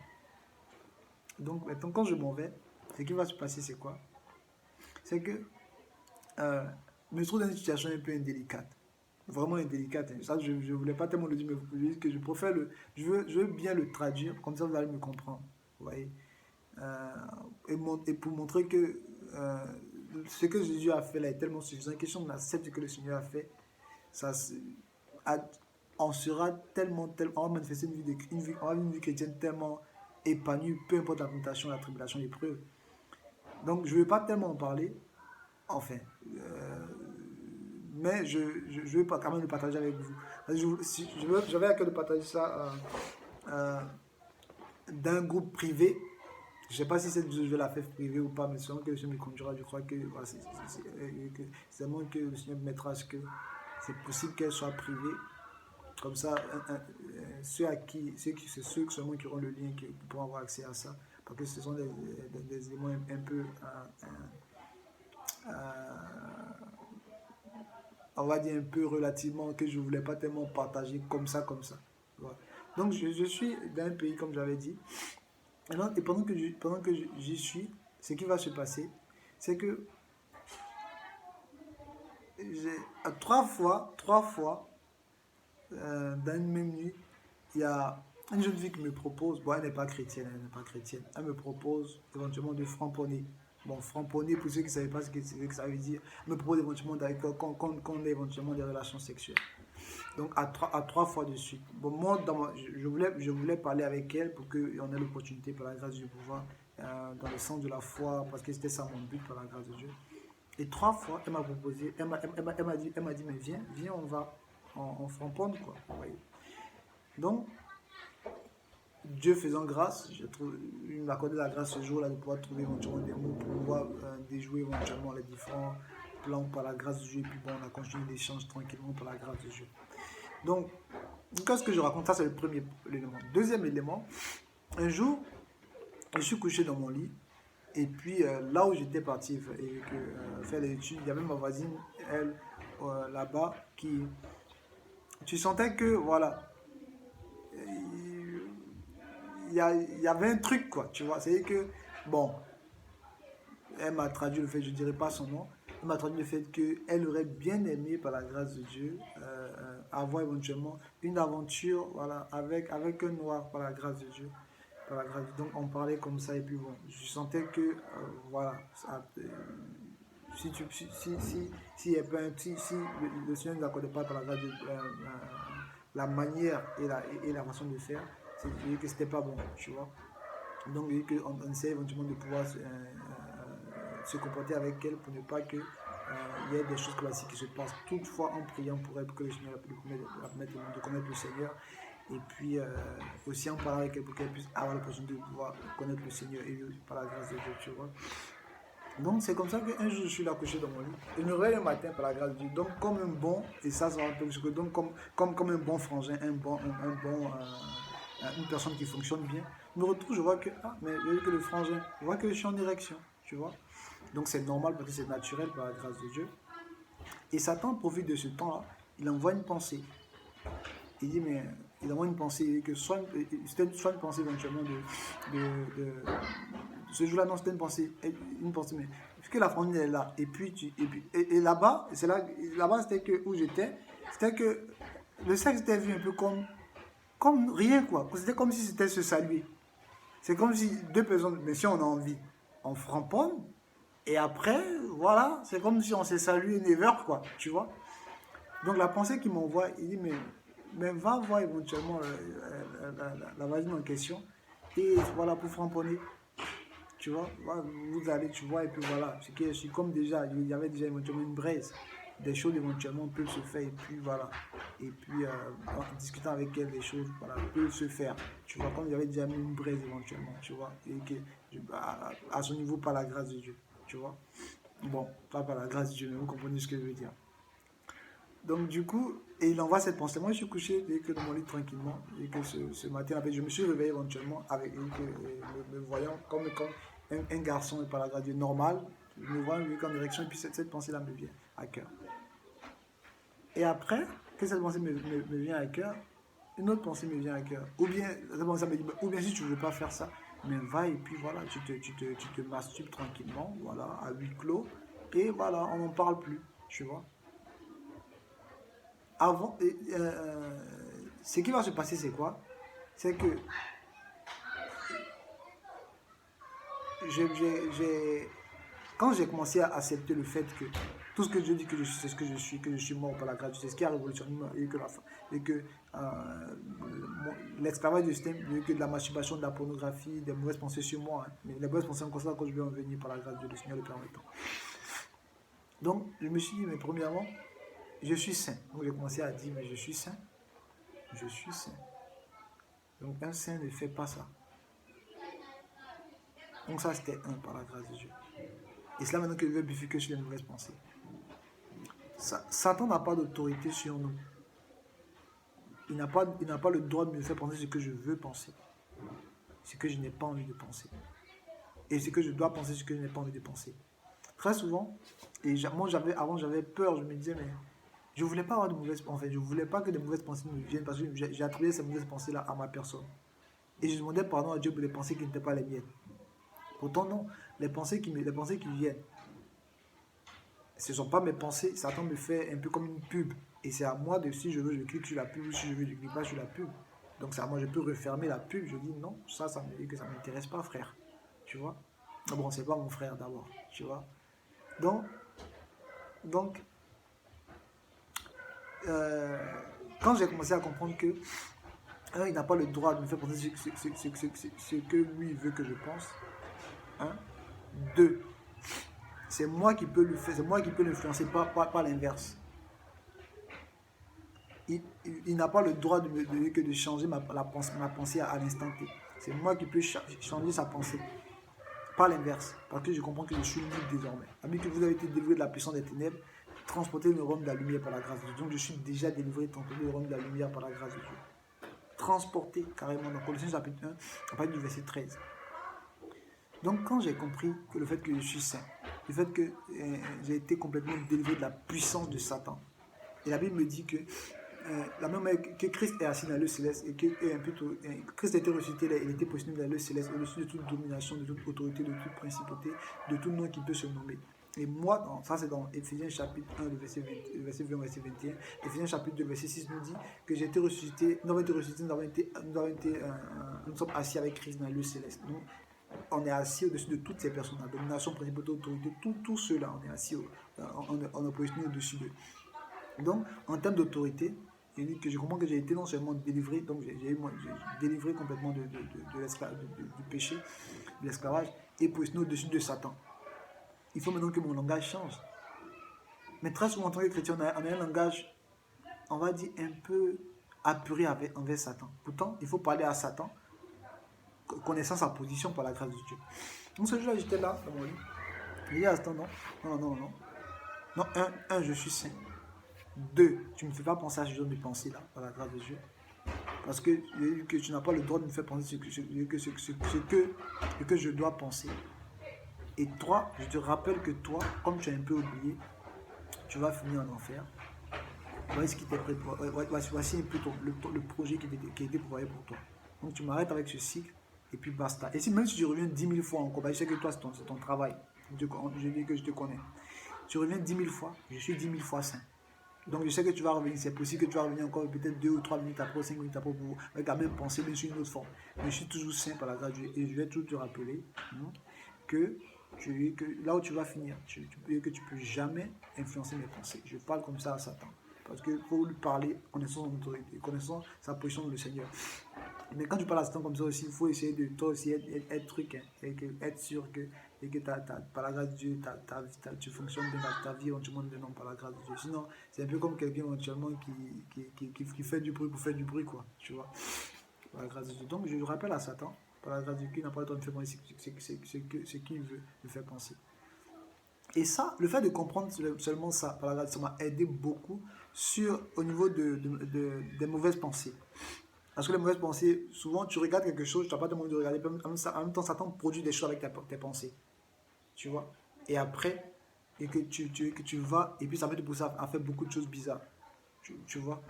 Donc maintenant, quand je m'en vais, ce qui va se passer, c'est quoi? C'est que je me trouve dans une situation un peu indélicate. Vraiment indélicate. Ça, je ne voulais pas tellement le dire, mais que je préfère je veux bien le traduire, comme ça vous allez me comprendre. Vous voyez? Et pour montrer que ce que Jésus a fait là est tellement suffisant, question qu'on accepte ce que le Seigneur a fait, ça, on sera on va manifester une vie chrétienne tellement épanouie, peu importe la tentation, la tribulation, l'épreuve. Donc je ne vais pas tellement en parler, enfin, mais je veux quand même le partager avec vous. J'avais à cœur de partager ça d'un groupe privé. Je ne sais pas si cette vidéo je vais la faire privée ou pas, mais selon que le Seigneur me conduira, je crois que voilà, c'est vraiment que le Seigneur me mettra ce que c'est possible qu'elle soit privée. Comme ça, ceux seulement qui auront le lien qui pourront avoir accès à ça. Parce que ce sont des éléments un peu, on va dire un peu relativement, que je ne voulais pas tellement partager comme ça. Voilà. Donc je suis dans un pays, comme j'avais dit. Et pendant que j'y suis, ce qui va se passer, c'est que trois fois, dans une même nuit, il y a une jeune fille qui me propose, bon, elle n'est pas chrétienne, elle me propose éventuellement de framponner. Bon, framponner, pour ceux qui ne savaient pas ce que ça veut dire, elle me propose éventuellement qu'on ait éventuellement des relations sexuelles. Donc à trois fois de suite. Bon, moi, je voulais parler avec elle pour qu'on ait l'opportunité, par la grâce du pouvoir, dans le sens de la foi, parce que c'était ça mon but, par la grâce de Dieu. Et trois fois, elle m'a proposé, elle m'a dit, mais viens, on va, on framponne, quoi. Vous voyez. Donc, Dieu faisant grâce, il m'a accordé la grâce ce jour-là de pouvoir trouver éventuellement des mots pour pouvoir déjouer éventuellement les différents plans par la grâce de Dieu. Et puis bon, on a continué l'échange tranquillement par la grâce de Dieu. Donc, qu'est-ce que je raconte? Ça, c'est le premier élément. Deuxième élément, un jour, je suis couché dans mon lit. Et puis, là où j'étais parti faire des études, il y avait ma voisine, elle, là-bas, qui... Tu sentais que, voilà, il y avait un truc, quoi, tu vois. C'est que, bon, elle m'a traduit le fait, je ne dirais pas son nom, Elle m'a traduit le fait qu'elle aurait bien aimé, par la grâce de Dieu, avoir éventuellement une aventure, voilà, avec un noir, par la grâce de Dieu. Par la grâce de Dieu. Donc on parlait comme ça et puis bon, je sentais que, voilà, si, tu, si, y a pas si le Seigneur ne nous accorde pas par la grâce de la manière et la façon de faire, c'est que c'était pas bon, tu vois. Donc, on essaie éventuellement de pouvoir se comporter avec elle pour ne pas que il y ait des choses classiques qui se passent. Toutefois, en priant pour elle, pour que le Seigneur la permette de connaître le Seigneur. Et puis aussi en parlant avec elle pour qu'elle puisse avoir l'opportunité de pouvoir connaître le Seigneur et par la grâce de Dieu, tu vois. Donc c'est comme ça qu'un jour je suis là couché dans mon lit. Je me réveille le matin par la grâce de Dieu. Donc comme un bon, et ça va un peu que donc comme un bon frangin, une personne qui fonctionne bien. Je me retrouve, je vois que, ah, mais je vois que le frangin, je vois que je suis en érection, tu vois. Donc c'est normal parce que c'est naturel par la grâce de Dieu. Et Satan profite de ce temps-là, il envoie une pensée. Il dit, mais il envoie une pensée, que c'était soit une pensée éventuellement de ce jour-là, non, c'était une pensée, mais puisque la famille est là, et puis, et là-bas, là-bas, c'était que, où j'étais, c'était que le sexe était vu un peu comme rien, quoi. C'était comme si c'était se saluer. C'est comme si deux personnes, mais si on a envie, on framponne, et après, voilà, c'est comme si on s'est salué never, quoi, tu vois. Donc la pensée qu'il m'envoie, il dit, mais va voir éventuellement la voisine en question, et voilà, pour framponner. Tu vois, vous allez, tu vois, et puis voilà, c'est comme déjà, il y avait déjà éventuellement une braise, des choses éventuellement peuvent se faire, et puis voilà, et puis en discutant avec elle, des choses, voilà, peuvent se faire, tu vois, comme il y avait déjà mis une braise éventuellement, tu vois, et que, à son niveau, par la grâce de Dieu, tu vois, bon, pas par la grâce de Dieu, mais vous comprenez ce que je veux dire. Donc du coup, et il envoie cette pensée. Moi, je suis couché et que dans mon lit tranquillement. Et que ce matin, je me suis réveillé éventuellement avec me voyant comme un garçon par la grâce de Dieu normal. Je me vois en direction et puis cette pensée-là me vient à cœur. Et après que cette pensée me vient à cœur, une autre pensée me vient à cœur. Ou bien, cette pensée me dit, ou bien si tu ne veux pas faire ça, mais va et puis voilà, tu te masturbes tranquillement, voilà, à huis clos. Et voilà, on n'en parle plus, tu vois. Avant, ce qui va se passer, c'est quoi? C'est que quand j'ai commencé à accepter le fait que tout ce que Dieu dit que je suis, c'est ce que je suis mort par la grâce, c'est ce qui a révolutionné et que l'esclavage du système, que de la masturbation, de la pornographie, des mauvaises pensées sur moi, hein, mais les mauvaises pensées en conséquence quand je vais en venir par la grâce de Dieu, le Seigneur le permettant. Donc, je me suis dit, mais premièrement, je suis saint. Donc, j'ai commencé à dire, mais je suis saint. Je suis saint. Donc, un saint ne fait pas ça. Donc, ça, c'était un par la grâce de Dieu. Et c'est là maintenant que je veux bifurquer sur les mauvaises pensées. Satan n'a pas d'autorité sur nous. Il n'a pas le droit de me faire penser ce que je veux penser. Ce que je n'ai pas envie de penser. Et ce que je dois penser, ce que je n'ai pas envie de penser. Très souvent, et moi avant j'avais peur, je me disais, mais je ne voulais pas avoir de mauvaises pensées. En fait, je ne voulais pas que de mauvaises pensées me viennent parce que j'ai attribué ces mauvaises pensées-là à ma personne. Et je demandais pardon à Dieu pour les pensées qui n'étaient pas les miennes. Pourtant, non. Les pensées qui viennent, ce ne sont pas mes pensées. Satan me fait un peu comme une pub. Et c'est à moi de, si je veux, je clique sur la pub, ou si je veux, je ne clique pas sur la pub. Donc c'est à moi, je peux refermer la pub. Je dis non, ça me dit que ça ne m'intéresse pas, frère. Tu vois? Bon, c'est pas mon frère d'abord. Tu vois? Donc quand j'ai commencé à comprendre que il n'a pas le droit de me faire penser ce que lui veut que je pense. Un. Deux, c'est moi qui peux le faire, c'est moi qui peux l'influencer, pas l'inverse. Il n'a pas le droit de changer ma pensée à l'instant T. C'est moi qui peux changer sa pensée, pas l'inverse. Parce que je comprends que je suis libre désormais. Ami que vous avez été délivré de la puissance des ténèbres, transporter le royaume de la lumière par la grâce de Dieu. Donc je suis déjà délivré, transporter le royaume de la lumière par la grâce de Dieu. Transporté carrément dans Colossiens chapitre 1, à partir du verset 13. Donc quand j'ai compris que le fait que je suis saint, le fait que j'ai été complètement délivré de la puissance de Satan, et la Bible me dit que la même manière que Christ est assis dans le céleste et que Christ était ressuscité, il était positionné dans le céleste au-dessus de toute domination, de toute autorité, de toute principauté, de tout nom qui peut se nommer. Et moi, ça c'est dans Éphésiens chapitre 1, le verset 20, verset 21. Éphésiens chapitre 2, verset 6 nous dit que j'ai été ressuscité, nous avons été ressuscités, nous sommes assis avec Christ dans le céleste. Nous, on est assis au-dessus de toutes ces personnes, la domination, principauté, autorité, tout cela, on est assis, on est positionné au-dessus d'eux. Donc, en termes d'autorité, je comprends que j'ai été non seulement délivré, donc j'ai délivré complètement du péché, de l'esclavage, et positionné au-dessus de Satan. Il faut maintenant que mon langage change. Mais très souvent, en tant que chrétien, on a un langage, on va dire, un peu apuré envers Satan. Pourtant, il faut parler à Satan, connaissant sa position par la grâce de Dieu. Donc ce jour-là, j'étais là, dans mon lit. Je dis à Satan, non. Non, je suis saint. 2, tu ne me fais pas penser à ce genre de pensée là, par la grâce de Dieu. Parce que tu n'as pas le droit de me faire penser ce que je dois penser. Et 3, je te rappelle que toi, comme tu as un peu oublié, tu vas finir en enfer. Voici ce qui t'est prêt pour, voici un peu le projet qui a été préparé pour toi. Donc tu m'arrêtes avec ce cycle et puis basta. Et si même si tu reviens 10 000 fois encore, je sais que toi c'est ton travail. Je dis que je te connais. Tu reviens 10 000 fois, je suis 10 000 fois saint. Donc je sais que tu vas revenir, c'est possible que tu vas revenir encore peut-être 2 ou 3 minutes après, 5 minutes après, avec la même pensée, mais sur une autre forme. Mais je suis toujours saint par la grâce de Dieu. Et je vais toujours te rappeler que là où tu vas finir, que tu ne peux jamais influencer mes pensées. Je parle comme ça à Satan. Parce qu'il faut lui parler connaissant son autorité, connaissant sa position dans le Seigneur. Mais quand tu parles à Satan comme ça aussi, il faut essayer de toi aussi être truc, être sûr que par la grâce de Dieu, tu fonctionnes bien, ta vie entièrement non par la grâce de Dieu. Sinon, c'est un peu comme quelqu'un éventuellement qui fait du bruit pour faire du bruit, quoi, tu vois, par la grâce de Dieu. Donc je rappelle à Satan, par la grâce de Dieu, qu'il n'a pas le temps de faire penser ce qu'il veut me faire penser. Et ça, le fait de comprendre seulement ça, par la grâce, ça m'a aidé beaucoup au niveau des mauvaises pensées. Parce que les mauvaises pensées, souvent tu regardes quelque chose, tu n'as pas de envie de regarder, en même temps Satan produit des choses avec tes pensées. Tu vois. Et après, et que tu vas, et puis ça va te pousser à faire beaucoup de choses bizarres. Tu vois.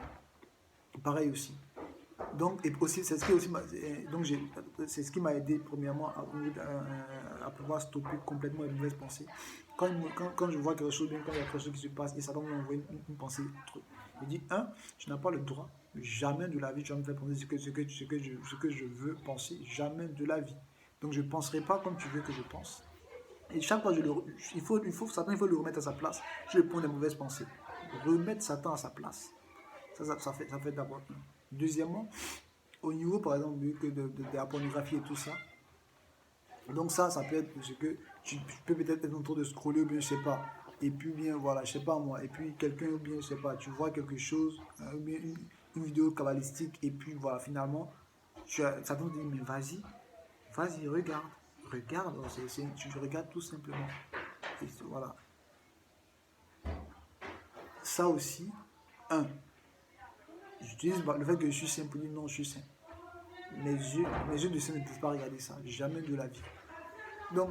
Pareil aussi. Donc, et aussi, c'est ce qui m'a aidé premièrement à pouvoir stopper complètement les mauvaises pensées. Quand je vois quelque chose, quand il y a quelque chose qui se passe, et Satan m'a envoyé une pensée, il dit, tu n'as pas le droit, jamais de la vie, tu vas me faire penser ce que je veux penser, jamais de la vie. Donc je ne penserai pas comme tu veux que je pense. Et chaque fois, Satan, il faut le remettre à sa place. Je lui prends des mauvaises pensées. Remettre Satan à sa place. Ça fait d'abord. Deuxièmement, au niveau, par exemple, de la pornographie et tout ça, donc ça peut être ce que tu peux peut-être être en train de scroller ou bien, je sais pas. Et puis, bien, voilà, je sais pas moi. Et puis, quelqu'un, ou bien, je sais pas, tu vois quelque chose, ou bien une vidéo kabbalistique, et puis, voilà, finalement, Satan te dit, mais vas-y, regarde, tu regardes tout simplement. Et voilà. Ça aussi, j'utilise le fait que je suis saint pour dire non, je suis saint. Mes yeux de saint ne peuvent pas regarder ça, jamais de la vie. Donc,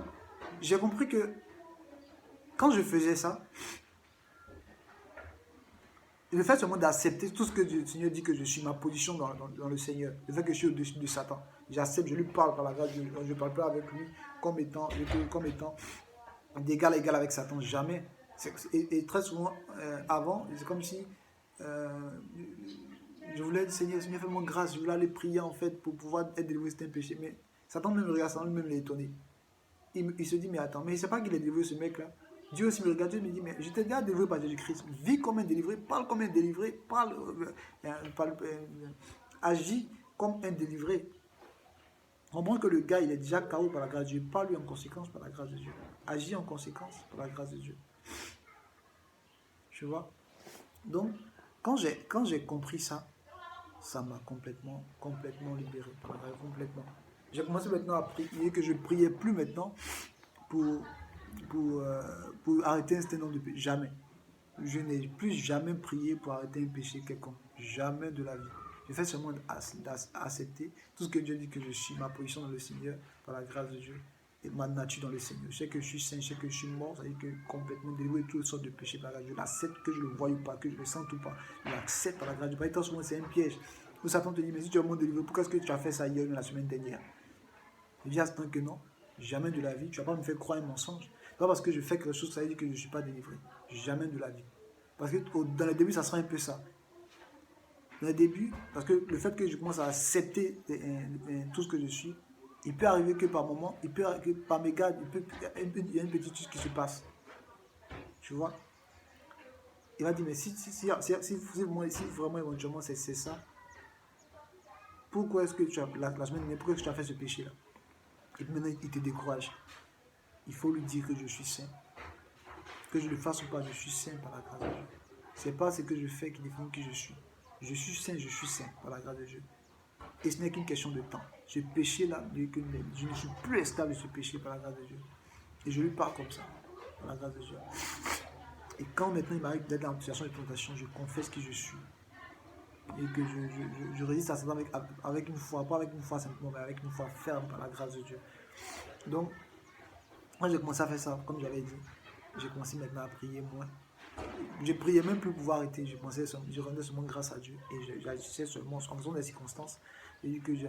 j'ai compris que quand je faisais ça, le fait seulement d'accepter tout ce que le Seigneur dit que je suis, ma position dans le Seigneur, le fait que je suis au-dessus de Satan, j'accepte, je lui parle par la grâce de Dieu, je ne parle pas avec lui comme étant d'égal à égal avec Satan, jamais. Et très souvent, avant, c'est comme si je voulais dire, Seigneur, fais-moi grâce, je voulais aller prier en fait pour pouvoir être délivré de un péché. Mais Satan même me regarde, Satan même l'étonné. Il se dit, mais attends, mais il ne sait pas qu'il est délivré ce mec-là. Dieu aussi me regarde, Dieu me dit, mais je t'ai déjà délivré par Jésus-Christ. Vis comme un délivré, parle comme un délivré, agis comme un délivré. Comprends que le gars, il est déjà KO par la grâce de Dieu. Parle-lui en conséquence par la grâce de Dieu. Agis en conséquence par la grâce de Dieu. Tu vois? Donc, quand j'ai compris ça, ça m'a complètement libéré. Complètement. J'ai commencé maintenant à prier, que je ne priais plus maintenant pour arrêter un certain nombre de péchés. Jamais. Je n'ai plus jamais prié pour arrêter un péché quelconque. Jamais de la vie. J'ai fait seulement accepter tout ce que Dieu dit que je suis, ma position dans le Seigneur, par la grâce de Dieu, et ma nature dans le Seigneur. Je sais que je suis saint, je sais que je suis mort, c'est-à-dire que complètement délivré de toutes sortes de péchés par la grâce de Dieu. Je l'accepte, que je le voie ou pas, que je le sente ou pas. Je l'accepte par la grâce de Dieu. Pas souvent, c'est un piège. Où Satan te dit, mais si tu es vraiment délivré, pourquoi est-ce que tu as fait ça hier ou la semaine dernière? Je dis à ce temps que non, jamais de la vie, tu ne vas pas me faire croire un mensonge. Pas parce que je fais quelque chose, ça veut dire que je ne suis pas délivré. Jamais de la vie. Parce que dans le début, ça sera un peu ça. Dans le début, parce que le fait que je commence à accepter tout ce que je suis, il peut arriver que par moment, il peut arriver que par mégarde, il y a une petite chose qui se passe. Tu vois? Il va dire, mais si vraiment éventuellement c'est ça, pourquoi est-ce que tu as, la semaine dernière, pourquoi est-ce que tu as fait ce péché-là? Et puis maintenant, il te décourage. Il faut lui dire que je suis saint. Que je le fasse ou pas, je suis saint par la grâce de Dieu. C'est pas ce que je fais qui définit qui je suis. Je suis saint par la grâce de Dieu. Et ce n'est qu'une question de temps. Ce péché-là, je ne suis plus esclave de ce péché par la grâce de Dieu. Et je lui parle comme ça, par la grâce de Dieu. Et quand maintenant il m'arrive d'être dans une situation de tentation, je confesse qui je suis. Et que je résiste à ça avec une foi, pas avec une foi simplement, mais avec une foi ferme par la grâce de Dieu. Donc, moi j'ai commencé à faire ça, comme j'avais dit. J'ai commencé maintenant à prier moins. Je priais même plus pouvoir arrêter. Je rendais seulement grâce à Dieu. Et j'agissais seulement en fonction des circonstances. Et que je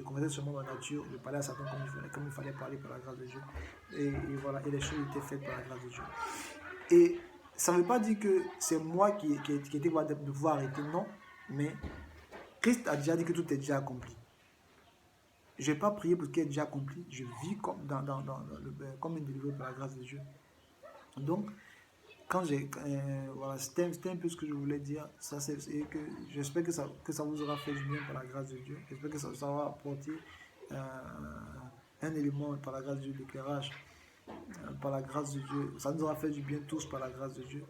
connaissais seulement ma nature. Je parlais à Satan comme il fallait parler par la grâce de Dieu. Et voilà. Et les choses étaient faites par la grâce de Dieu. Et ça ne veut pas dire que c'est moi qui étais capable de pouvoir arrêter. Non. Mais Christ a déjà dit que tout est déjà accompli. Je n'ai pas prié pour ce qui est déjà accompli. Je vis comme une délivrée par la grâce de Dieu. Donc, quand voilà, c'était un peu ce que je voulais dire. Ça, c'est que j'espère que ça vous aura fait du bien par la grâce de Dieu. J'espère que ça va apporter un élément par la grâce de Dieu, d'éclairage par la grâce de Dieu. Ça nous aura fait du bien tous par la grâce de Dieu.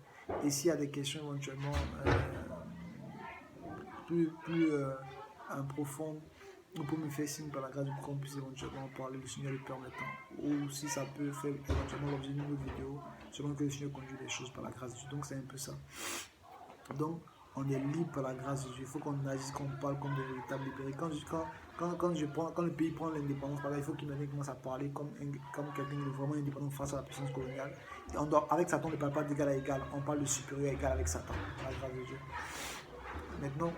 Et s'il y a des questions éventuellement plus profondes, vous pouvez me faire signe par la grâce de Dieu qu'on puisse éventuellement parler, le Seigneur le permettant. Ou si ça peut faire éventuellement l'objet d'une autre vidéo, selon que le Seigneur conduit les choses par la grâce de Dieu. Donc c'est un peu ça. Donc on est libre par la grâce de Dieu. Il faut qu'on agisse, qu'on parle comme des véritables libérés. Quand le pays prend l'indépendance, il faut qu'il commence à parler comme quelqu'un de vraiment indépendant face à la puissance coloniale. Et avec Satan, on ne parle pas d'égal à égal, on parle de supérieur à égal avec Satan, par la grâce de Dieu. Maintenant,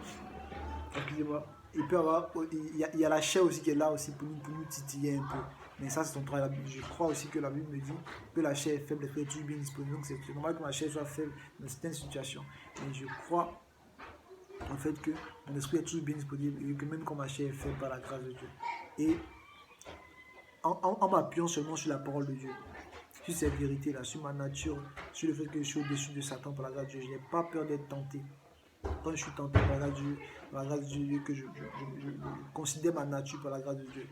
excusez-moi. Il y a la chair aussi qui est là aussi pour nous titiller un peu. Mais ça, c'est ton travail. Je crois aussi que la Bible me dit que la chair est faible, l'esprit est toujours bien disponible. Donc, c'est normal que ma chair soit faible dans certaines situations. Mais je crois en fait que mon esprit est toujours bien disponible et que même quand ma chair est faible par la grâce de Dieu. Et en m'appuyant seulement sur la parole de Dieu, sur cette vérité-là, sur ma nature, sur le fait que je suis au-dessus de Satan par la grâce de Dieu, je n'ai pas peur d'être tenté. Quand je suis tenté par la grâce de Dieu, que je considère ma nature par la grâce de Dieu.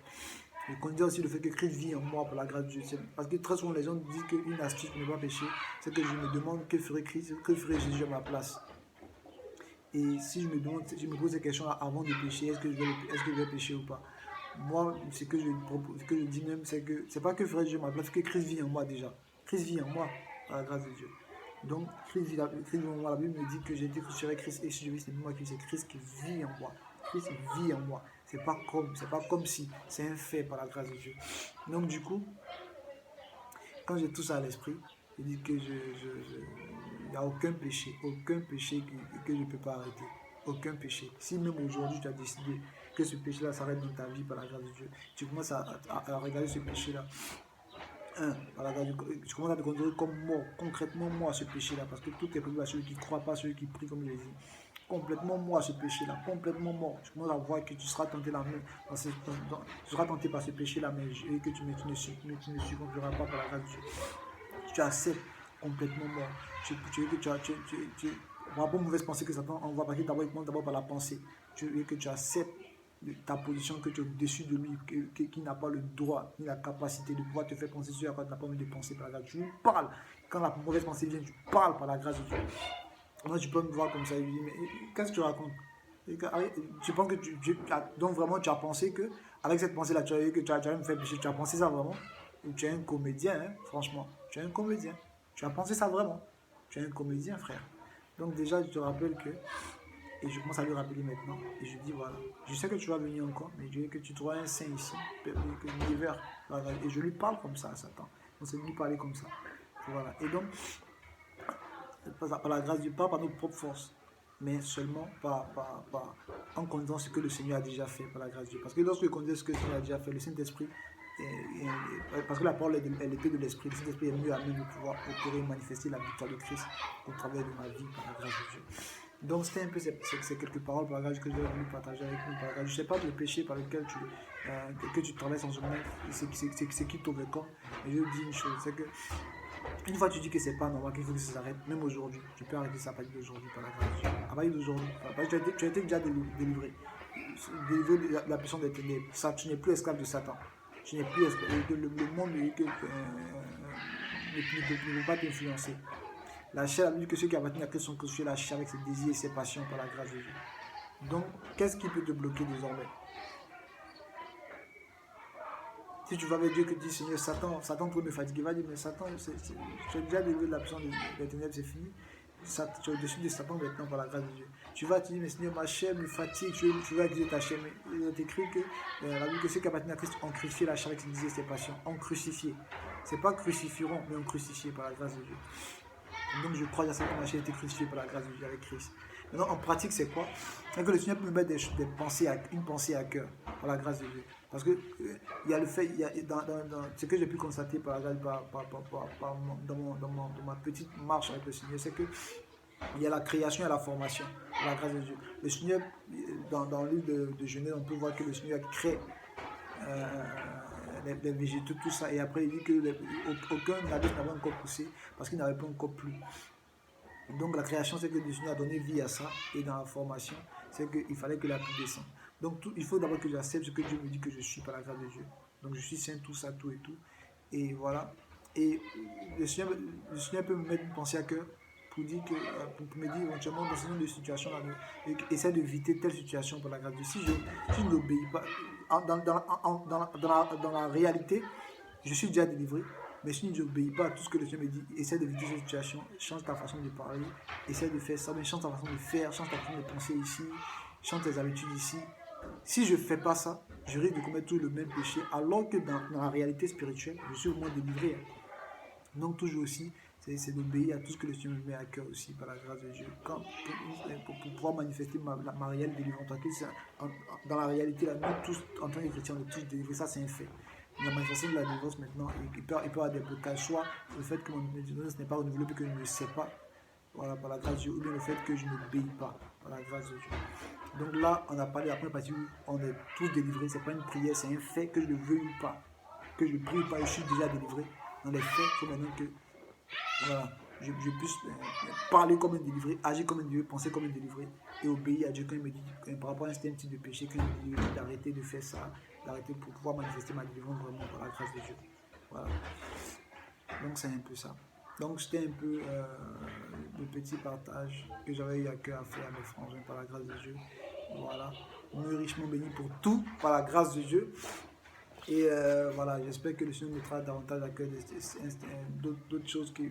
Je considère aussi le fait que Christ vit en moi par la grâce de Dieu. Parce que très souvent les gens disent qu'une astuce pour ne pas pécher, c'est que je me demande que ferait Christ, que ferait Jésus à ma place. Et si je me pose ces questions-là avant de pécher, est-ce que je vais pécher ou pas? Moi, ce que je dis même, c'est que c'est pas que ferait Jésus à ma place, c'est que Christ vit en moi déjà. Christ vit en moi par la grâce de Dieu. Donc, Christ vit en moi. La Bible me dit que j'ai été crucifié Christ et si je vis, c'est moi qui c'est Christ qui vit en moi. Christ vit en moi. C'est pas comme si, c'est un fait par la grâce de Dieu. Donc, du coup, quand j'ai tout ça à l'esprit, je dis que il n'y a aucun péché que je ne peux pas arrêter. Aucun péché. Si même aujourd'hui tu as décidé que ce péché-là s'arrête dans ta vie par la grâce de Dieu, tu commences à regarder ce péché-là. Tu commences à te considérer comme mort, concrètement mort à ce péché-là, parce que tout est prévu à celui qui ne croit pas, celui qui prie, comme je l'ai dit. Complètement mort à ce péché-là, complètement mort. Tu commences à voir que tu seras tenté, tu seras tenté par ce péché-là, mais que tu ne succomberas pas par la grâce de Dieu. Tu acceptes complètement mort. Tu par rapport aux mauvaises pensées que Satan envoie, parce qu'il commence d'abord par la pensée. Tu veux que tu acceptes ta position, que tu es au-dessus de lui, qui n'a pas le droit ni la capacité de pouvoir te faire penser sur la quoi tu n'as pas envie de penser par la grâce. Tu lui parles. Quand la mauvaise pensée vient, tu parles par la grâce de Dieu. Moi, tu peux me voir comme ça et lui dire, mais qu'est-ce que tu racontes? Tu penses que donc vraiment tu as pensé que avec cette pensée là tu as me faire pécher, tu as pensé ça vraiment? Ou tu es un comédien, hein, franchement, tu es un comédien, tu as pensé ça vraiment, tu es un comédien, frère. Donc déjà je te rappelle que, et je commence à lui rappeler maintenant, et je dis voilà, je sais que tu vas venir encore, mais je veux que tu trouves un saint ici, que l'univers, et je lui parle comme ça à Satan, on s'est lui parler comme ça, voilà. Et donc par la grâce du Père, pas par notre propre force, mais seulement en considérant ce que le Seigneur a déjà fait par la grâce de Dieu. Parce que lorsque je considère ce que le Seigneur a déjà fait, le Saint-Esprit parce que la parole, elle était de l'esprit. Cet esprit est mieux à même de pouvoir opérer et manifester la victoire de Christ au travers de ma vie par la grâce de Dieu. Donc c'était un peu ces quelques paroles par la grâce que j'ai voulu partager avec nous. Je ne sais pas le péché par lequel que tu traverses en ce moment, c'est qui t'overcome. Mais je dis une chose, c'est que une fois que tu dis que c'est pas normal, qu'il faut que ça s'arrête, même aujourd'hui, tu peux arrêter ça à partir d'aujourd'hui par la grâce de Dieu. À partir d'aujourd'hui, tu as été déjà délivré. Délivré de la puissance des ténèbres. Ça, tu n'es plus esclave de Satan. Tu n'es plus esclave. Le monde ne peut pas t'influencer. La chair, la Bible dit que ceux qui appartiennent à Christ sont crucifiés la chair avec ses désirs et ses passions par la grâce de Dieu. Donc, qu'est-ce qui peut te bloquer désormais? Si tu vas avec Dieu que tu dis, Seigneur, Satan peut me fatiguer, va dire, mais Satan, tu as déjà délivré de la puissance des ténèbres, c'est fini. Tu es au-dessus de Satan maintenant par la grâce de Dieu. Tu vas te dire, mais Seigneur, ma chair me fatigue, tu vas accuser ta chair. Mais il est écrit que la Bible que ceux qui appartiennent à Christ ont crucifié la chair avec ses désirs et ses passions. Ont crucifié. C'est pas crucifieront, mais ont crucifié par la grâce de Dieu. Donc je crois à ce que ma chair a été crucifiée par la grâce de Dieu avec Christ. Maintenant, en pratique, c'est quoi? C'est que le Seigneur peut me mettre une pensée à cœur par la grâce de Dieu. Parce que il y a le fait, dans ce que j'ai pu constater par la grâce, dans ma petite marche avec le Seigneur, c'est que il y a la création et la formation par la grâce de Dieu. Le Seigneur, dans le livre de Genèse, on peut voir que le Seigneur crée les végétaux, tout ça, et après il dit que aucun n'avait encore poussé parce qu'il n'avait pas encore plu. Donc la création, c'est que le Seigneur a donné vie à ça, et dans la formation, c'est qu'il fallait que la pluie descende. Donc il faut d'abord que j'accepte ce que Dieu me dit que je suis par la grâce de Dieu. Donc je suis saint, tout ça, tout et tout. Et voilà. Et le Seigneur peut me mettre une pensée à cœur pour me dire éventuellement dans ce genre de situation là, essaie d'éviter telle situation par la grâce de Dieu. Si je n'obéis pas, dans la réalité, je suis déjà délivré. Mais si tu n'obéis pas à tout ce que le Seigneur me dit, essaie d'éviter cette situation, change ta façon de parler, essaie de faire ça, mais change ta façon de faire, change ta façon de penser ici, change tes habitudes ici. Si je ne fais pas ça, je risque de commettre tout le même péché, alors que dans la réalité spirituelle, je suis au moins délivré. Donc toujours aussi, c'est d'obéir à tout ce que le Seigneur me met à cœur aussi par la grâce de Dieu. Pour pouvoir manifester ma réelle délivrance. Dans la réalité, là, nous tous, en tant que chrétiens, on est tous délivrés, ça c'est un fait. La manifestation de la délivrance maintenant, il peut y avoir des blocages, soit le fait que mon délivrance n'est pas renouvelée, que je ne le sais pas, voilà, par la grâce de Dieu, ou bien le fait que je n'obéis pas par la grâce de Dieu. Donc là, on a parlé de la première partie où on est tous délivrés, c'est pas une prière, c'est un fait, que je le veuille ou pas, que je prie ou pas, je suis déjà délivré. Dans les faits, il faut maintenant que voilà, je puisse parler comme un délivré, agir comme un délivré, penser comme un délivré et obéir à Dieu quand il me dit par rapport à un certain type de péché, quand il me dit d'arrêter de faire ça, d'arrêter pour pouvoir manifester ma délivrance vraiment par la grâce de Dieu. Voilà. Donc c'est un peu ça. Donc c'était un peu le petit partage que j'avais eu à cœur à faire à mes frangins par la grâce de Dieu. Voilà. On est richement bénis pour tout par la grâce de Dieu. Et voilà, j'espère que le Seigneur mettra davantage à cœur d'autres choses qui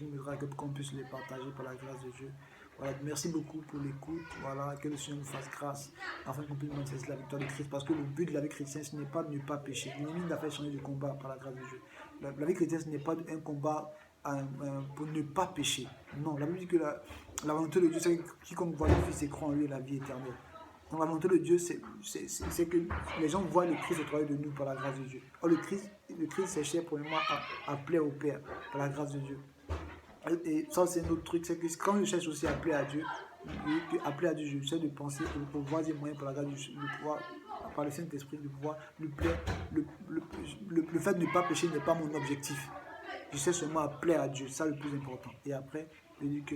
mettra à cœur pour qu'on puisse les partager par la grâce de Dieu. Voilà, merci beaucoup pour l'écoute. Voilà, que le Seigneur nous fasse grâce afin qu'on puisse manifester la victoire de Christ. Parce que le but de la vie chrétienne, ce n'est pas de ne pas pécher. L'ennemi n'a fait changer de combat par la grâce de Dieu. La vie chrétienne, ce n'est pas un combat pour ne pas pécher. Non, la Bible dit que la volonté de Dieu, c'est que quiconque voit le Fils et croit en lui la vie éternelle. Donc la volonté de Dieu, c'est que les gens voient le Christ au travers de nous par la grâce de Dieu. Or le Christ cherchait premièrement à plaire au Père par la grâce de Dieu. Et ça c'est un autre truc, c'est que quand je cherche aussi à plaire à Dieu, je essaie de penser pour voir des moyens par la grâce de Dieu, de pouvoir, par le Saint-Esprit, de pouvoir lui plaire. Le fait de ne pas pécher n'est pas mon objectif. Je sais seulement à plaire à Dieu, c'est ça le plus important. Et après, je dis que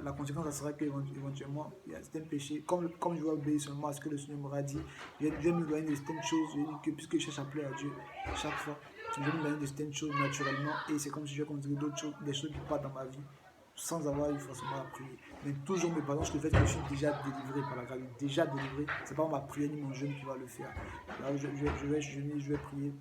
la conséquence, ça sera qu'éventuellement, il y a certains péchés. Comme je vais obéir seulement à ce que le Seigneur m'aura dit, je vais m'éloigner de certaines choses. Je dis que puisque je cherche à plaire à Dieu chaque fois, je vais m'éloigner de certaines choses naturellement. Et c'est comme si je vais continuer d'autres choses, des choses qui partent dans ma vie, sans avoir eu forcément à prier. Mais toujours me basant sur le fait que je suis déjà délivré par la grâce. Déjà délivré, c'est pas ma prière ni mon jeûne qui va le faire. Là, je vais jeûner, je vais prier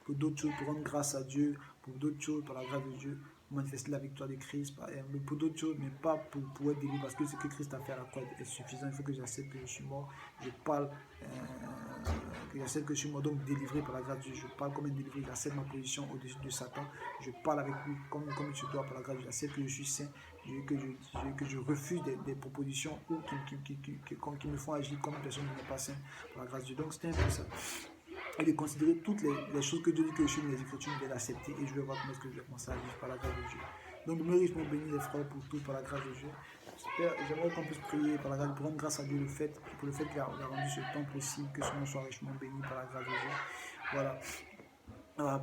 pour d'autres choses, pour rendre grâce à Dieu, pour d'autres choses, par la grâce de Dieu, pour manifester la victoire de Christ, mais pour d'autres choses, mais pas pour être délivré, parce que ce que Christ a fait à la croix est suffisant. Il faut que j'accepte que je suis mort, je parle, que j'accepte que je suis mort, donc délivré par la grâce de Dieu. Je parle comme un délivré, j'accepte ma position au-dessus de Satan, je parle avec lui comme il se doit par la grâce de Dieu. J'accepte que je suis saint, que je refuse des propositions qui me font agir comme une personne qui n'est pas sainte par la grâce de Dieu. Donc c'était un peu ça. et de considérer toutes les choses que Dieu dit que je suis dans les Écritures, de l'accepter et je vais voir comment est-ce que je vais commencer à vivre par la grâce de Dieu. Donc, demeurez richement bénis les frères pour tout, par la grâce de Dieu. J'aimerais qu'on puisse prier par la grâce, pour rendre grâce à Dieu pour le fait qu'il a rendu ce temps possible, que son nom soit richement béni par la grâce de Dieu. Voilà.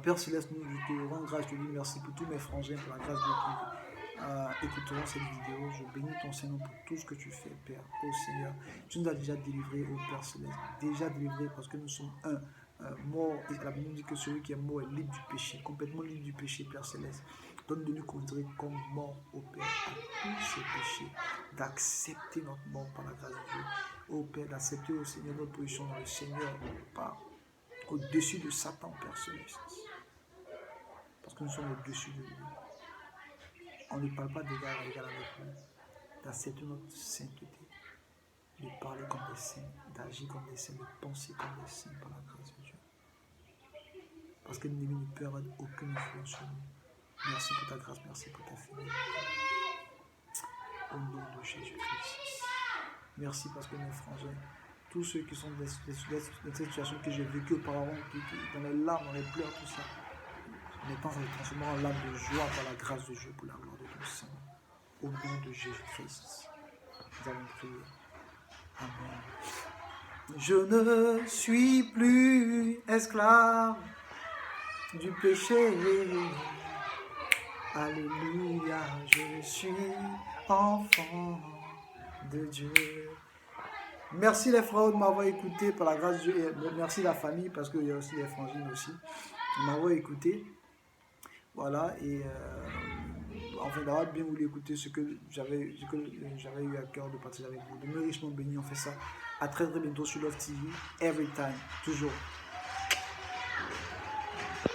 Père Céleste, nous je te rends grâce, je te dis merci pour tous mes frangins, pour la grâce de Dieu qui écouteront cette vidéo. Je bénis ton Seigneur pour tout ce que tu fais, Père. Oh Seigneur, tu nous as déjà délivrés, oh Père Céleste, déjà délivrés parce que nous sommes mort, et la Bible dit que celui qui est mort est libre du péché, complètement libre du péché, Père Céleste. Donne de nous considérer comme mort au Père à tous ces péchés, d'accepter notre mort par la grâce de Dieu. Au Père, d'accepter au Seigneur notre position dans le Seigneur, par au-dessus de Satan, Père Céleste. Parce que nous sommes au-dessus de lui. On ne parle pas d'égal à égal avec lui. D'accepter notre sainteté, de parler comme des saints, d'agir comme des saints, de penser comme des saints par la grâce de Dieu. Parce que l'ennemi ne peut avoir aucune influence sur nous. Merci pour ta grâce, merci pour ta fidélité. Au nom de Jésus-Christ. Merci parce que mes frangins, tous ceux qui sont dans cette situation que j'ai vécue auparavant, dans les larmes, dans les pleurs, tout ça, maintenant ça se transforme en larmes de joie par la grâce de Dieu, pour la gloire de ton Seigneur. Au nom de Jésus-Christ, nous allons prier. Amen. Je ne suis plus esclave du péché. Alléluia, je suis enfant de Dieu. Merci les frères de m'avoir écouté par la grâce de Dieu. Et merci la famille parce qu'il y a aussi les frangines aussi de m'avoir écouté. Voilà, et enfin d'avoir bien voulu écouter ce que j'avais eu à cœur de partager avec vous. Demeurez richement bénis, on fait ça. À très très bientôt sur Love TV, every time, toujours.